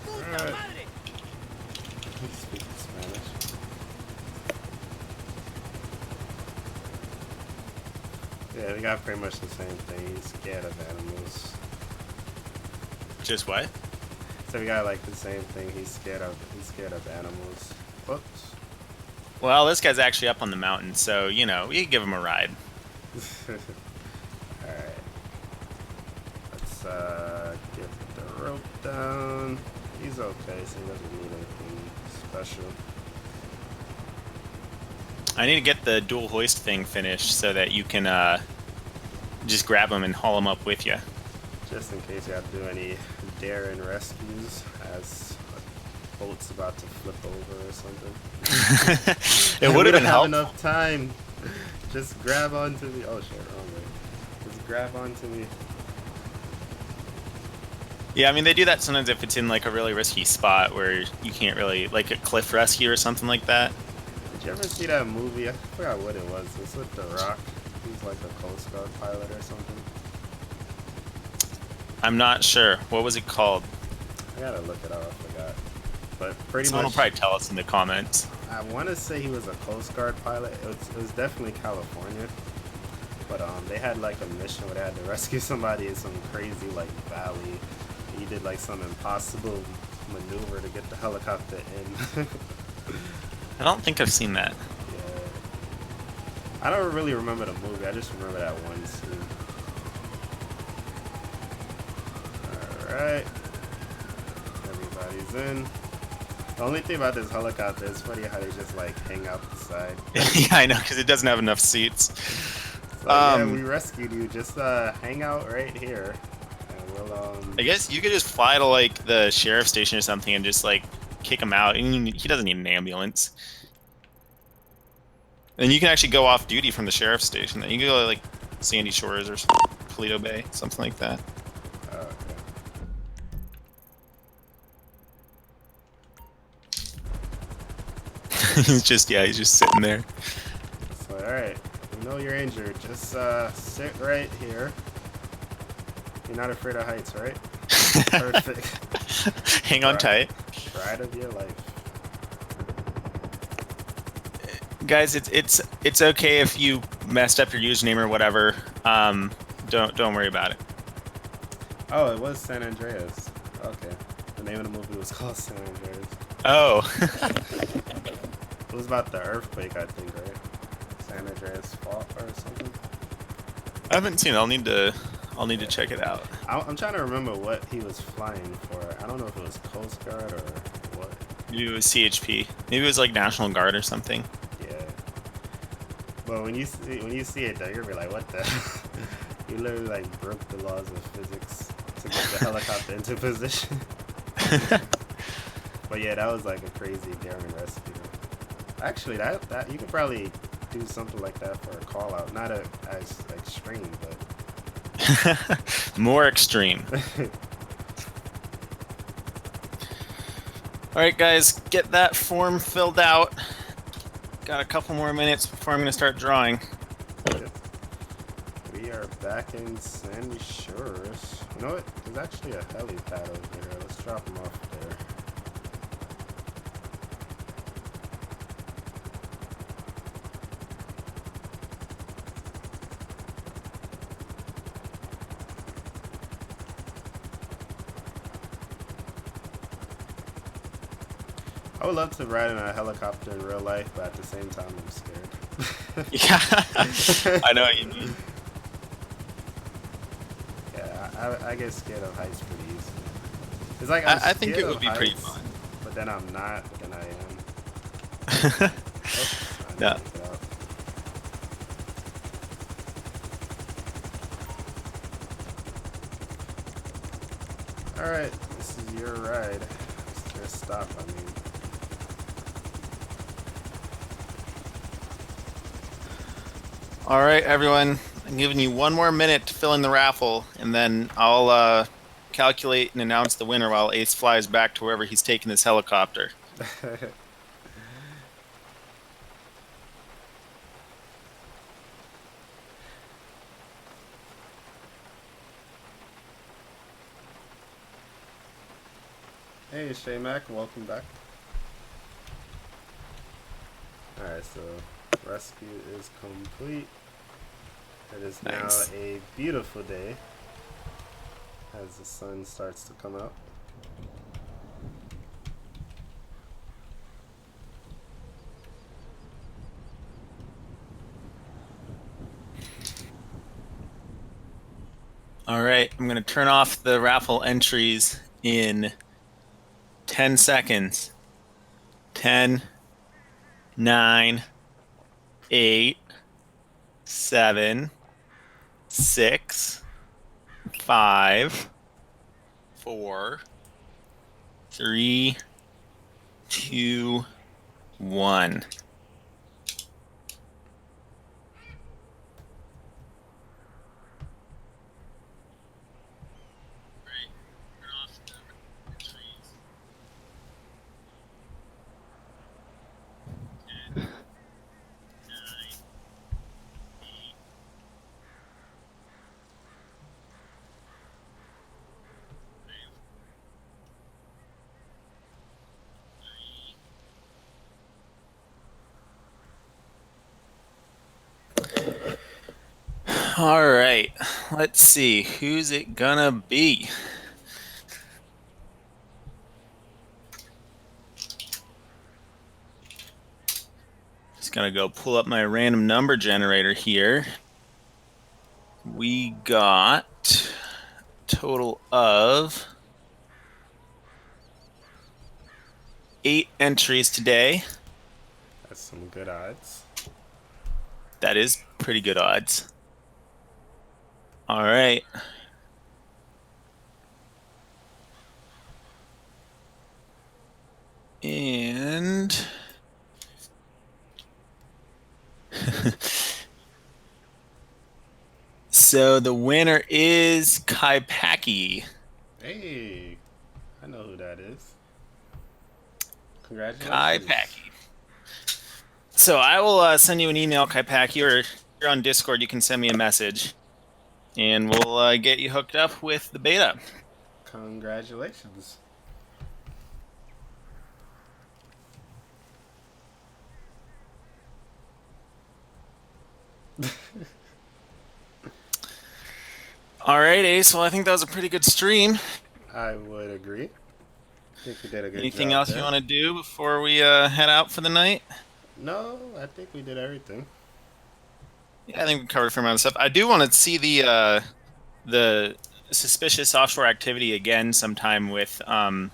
Alright. He's speaking Spanish. Yeah, we got pretty much the same thing. He's scared of animals. Just what? So we got like the same thing. He's scared of animals. Whoops. Well, this guy's actually up on the mountain, so you know we can give him a ride. Alright. Let's get the rope down. He's okay, so he doesn't need anything special. I need to get the dual hoist thing finished so that you can just grab him and haul him up with you. Just in case you have to do any daring rescues as a boat's about to flip over or something. It would have been have helpful. enough time. Just grab onto me. Oh shit, wrong way. Just grab onto me. Yeah, I mean they do that sometimes if it's in like a really risky spot where you can't really, like a cliff rescue or something like that. Did you ever see that movie? I forgot what it was. It's with The Rock. He's like a Coast Guard pilot or something. I'm not sure. What was it called? I gotta look it up. I forgot. But pretty Someone will much, probably tell us in the comments. I want to say he was a Coast Guard pilot. It was definitely California. But they had like a mission where they had to rescue somebody in some crazy like valley. He did like some impossible maneuver to get the helicopter in. I don't think I've seen that. Yeah. I don't really remember the movie. I just remember that one scene. Alright. Everybody's in. The only thing about this helicopter is funny how they just like hang out the side. Yeah, I know, because it doesn't have enough seats. It's like, yeah, we rescued you. Just hang out right here. And we'll I guess you could just fly to like the sheriff's station or something and just like kick him out. And he doesn't need an ambulance. And you can actually go off duty from the sheriff's station. Then you can go to like Sandy Shores or Toledo Bay, something like that. okay. He's just sitting there. So alright. You know you're injured. Just sit right here. You're not afraid of heights, right? Perfect. Hang on tight. Ride of your life. Guys, it's okay if you messed up your username or whatever. Don't worry about it. Oh, it was San Andreas. Okay. The name of the movie was called San Andreas. Oh. It was about the earthquake, I think, right? San Andreas fault or something. I haven't seen it. I'll need to check it out. I'm trying to remember what he was flying for. I don't know if it was Coast Guard or what. Maybe it was CHP. Maybe it was like National Guard or something. Yeah. But when you see it though, you're gonna be like, what the? You literally like broke the laws of physics to get the helicopter into position. But yeah, that was like a crazy daring rescue. Actually, that you could probably do something like that for a call out. Not as extreme, but More extreme. All right, guys, get that form filled out. Got a couple more minutes before I'm going to start drawing. We are back in Sandy Shores. You know what? There's actually a helipad over there. Let's drop him off there. I would love to ride in a helicopter in real life, but at the same time, I'm scared. Yeah, I know what you mean. Yeah, I get scared of heights pretty easily. It's like I think it would be heights, pretty fun. But then I'm not, but then I am. Yeah. Alright, this is your ride. Just stop, I mean. All right, everyone. I'm giving you one more minute to fill in the raffle, and then I'll calculate and announce the winner while Ace flies back to wherever he's taking this helicopter. Hey, Shay Mac, welcome back. Alright, so rescue is complete. It is Nice. now a beautiful day as the sun starts to come out. All right, I'm going to turn off the raffle entries in 10 seconds. 10, 9, 8, 7, 6, 5, 4, 3, 2, 1. All right, let's see. Who's it gonna be? Just gonna go pull up my random number generator here. We got a total of 8 entries today. That's some good odds. That is pretty good odds. All right. And so the winner is Kaipaki. Hey, I know who that is. Congratulations. Kaipaki. So I will send you an email, Kaipaki, or if you're on Discord, you can send me a message, and we'll get you hooked up with the beta. Congratulations. All right, Ace. Well, I think that was a pretty good stream. I would agree. I think we did a good Anything job else there. you want to do before we head out for the night? No, I think we did everything. Yeah, I think we covered a fair amount of stuff. I do want to see the the suspicious offshore activity again sometime with the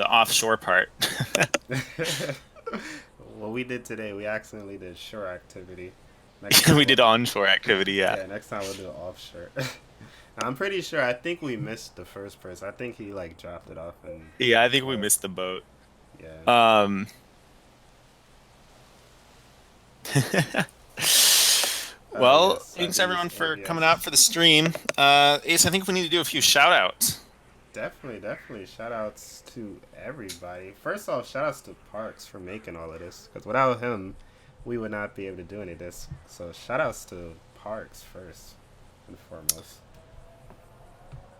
offshore part. What we did today, we accidentally did shore activity. We did onshore activity, yeah. Yeah, next time we'll do offshore. I'm pretty sure. I think we missed the first person. I think he like dropped it off and. Yeah, I think we missed the boat. Yeah. Well, yes, thanks I everyone used for OBS. coming out for the stream. Ace, I think we need to do a few shout outs. Definitely. Shout outs to everybody. First off, shout outs to Parks for making all of this. Because without him, we would not be able to do any of this. So shout outs to Parks first and foremost.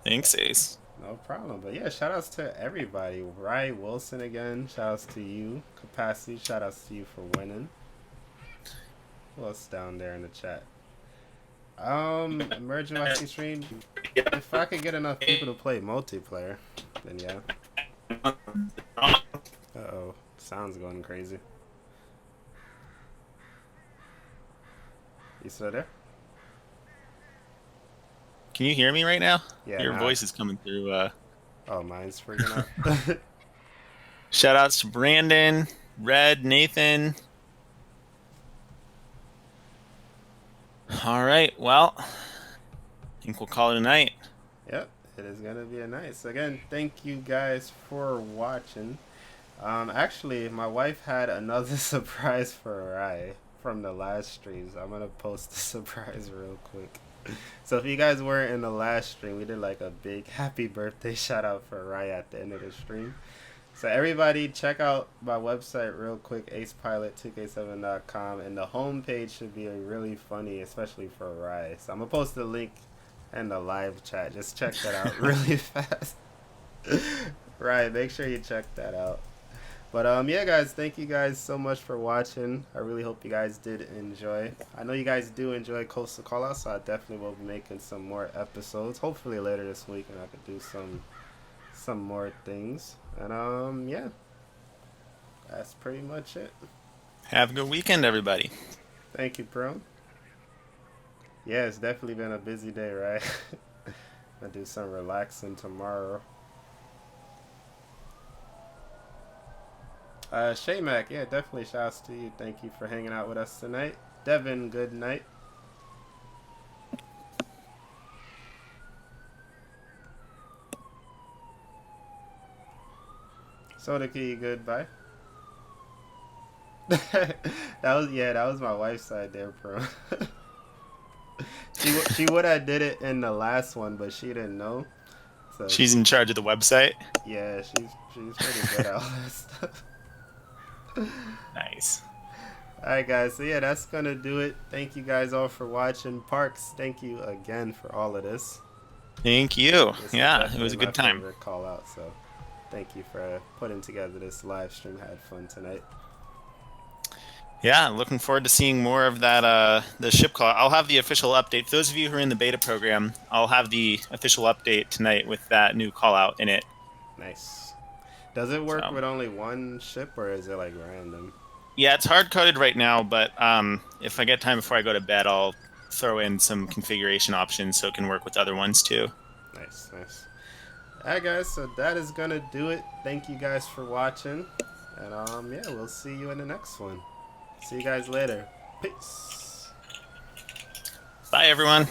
Thanks, Ace. No problem. But yeah, shout outs to everybody. Rye Wilson again. Shout outs to you. Capacity. Shout outs to you for winning. Who else down there in the chat? Emerging watching stream. If I could get enough people to play multiplayer, then yeah. Uh-oh. Sound's going crazy. You still there? Can you hear me right now? Yeah. Your voice is coming through. Oh, mine's freaking out. Shout outs to Brandon, Red, Nathan. All right, well, I think we'll call it a night. Yep, it is going to be a night. So again, thank you guys for watching. Actually, my wife had another surprise for Rai from the last streams. I'm going to post the surprise real quick. So if you guys weren't in the last stream, we did like a big happy birthday shout out for Rai at the end of the stream. So everybody check out my website real quick, acepilot2k7.com, and the homepage should be really funny, especially for Rai. So I'm going to post the link in the live chat. Just check that out really fast. Rai, make sure you check that out. But yeah, guys, thank you guys so much for watching. I really hope you guys did enjoy. I know you guys do enjoy Coastal Callouts, so I definitely will be making some more episodes. Hopefully later this week, and I could do some more things. And yeah, that's pretty much it. Have a good weekend, everybody. Thank you, Pro. Yeah, it's definitely been a busy day, right? I'll do some relaxing tomorrow. Shaymac, yeah, definitely shouts to you. Thank you for hanging out with us tonight. Devin, good night. Soda Key, goodbye. that was my wife's side there, bro. she would have did it in the last one, but she didn't know. So she's in charge of the website. Yeah, she's pretty good at all that stuff. Nice. Alright guys, so yeah, that's gonna do it. Thank you guys all for watching. Parks, thank you again for all of this. Thank you. This Yeah, it was a good time. Call out, so thank you for putting together this live stream. Had fun tonight. Yeah, looking forward to seeing more of that the ship call. I'll have the official update. For those of you who are in the beta program, I'll have the official update tonight with that new call out in it. Nice. Does it work with only one ship, or is it like random? Yeah, it's hard-coded right now, but if I get time before I go to bed, I'll throw in some configuration options so it can work with other ones too. Nice. Alright guys, so that is gonna do it. Thank you guys for watching. And yeah, we'll see you in the next one. See you guys later. Peace. Bye everyone.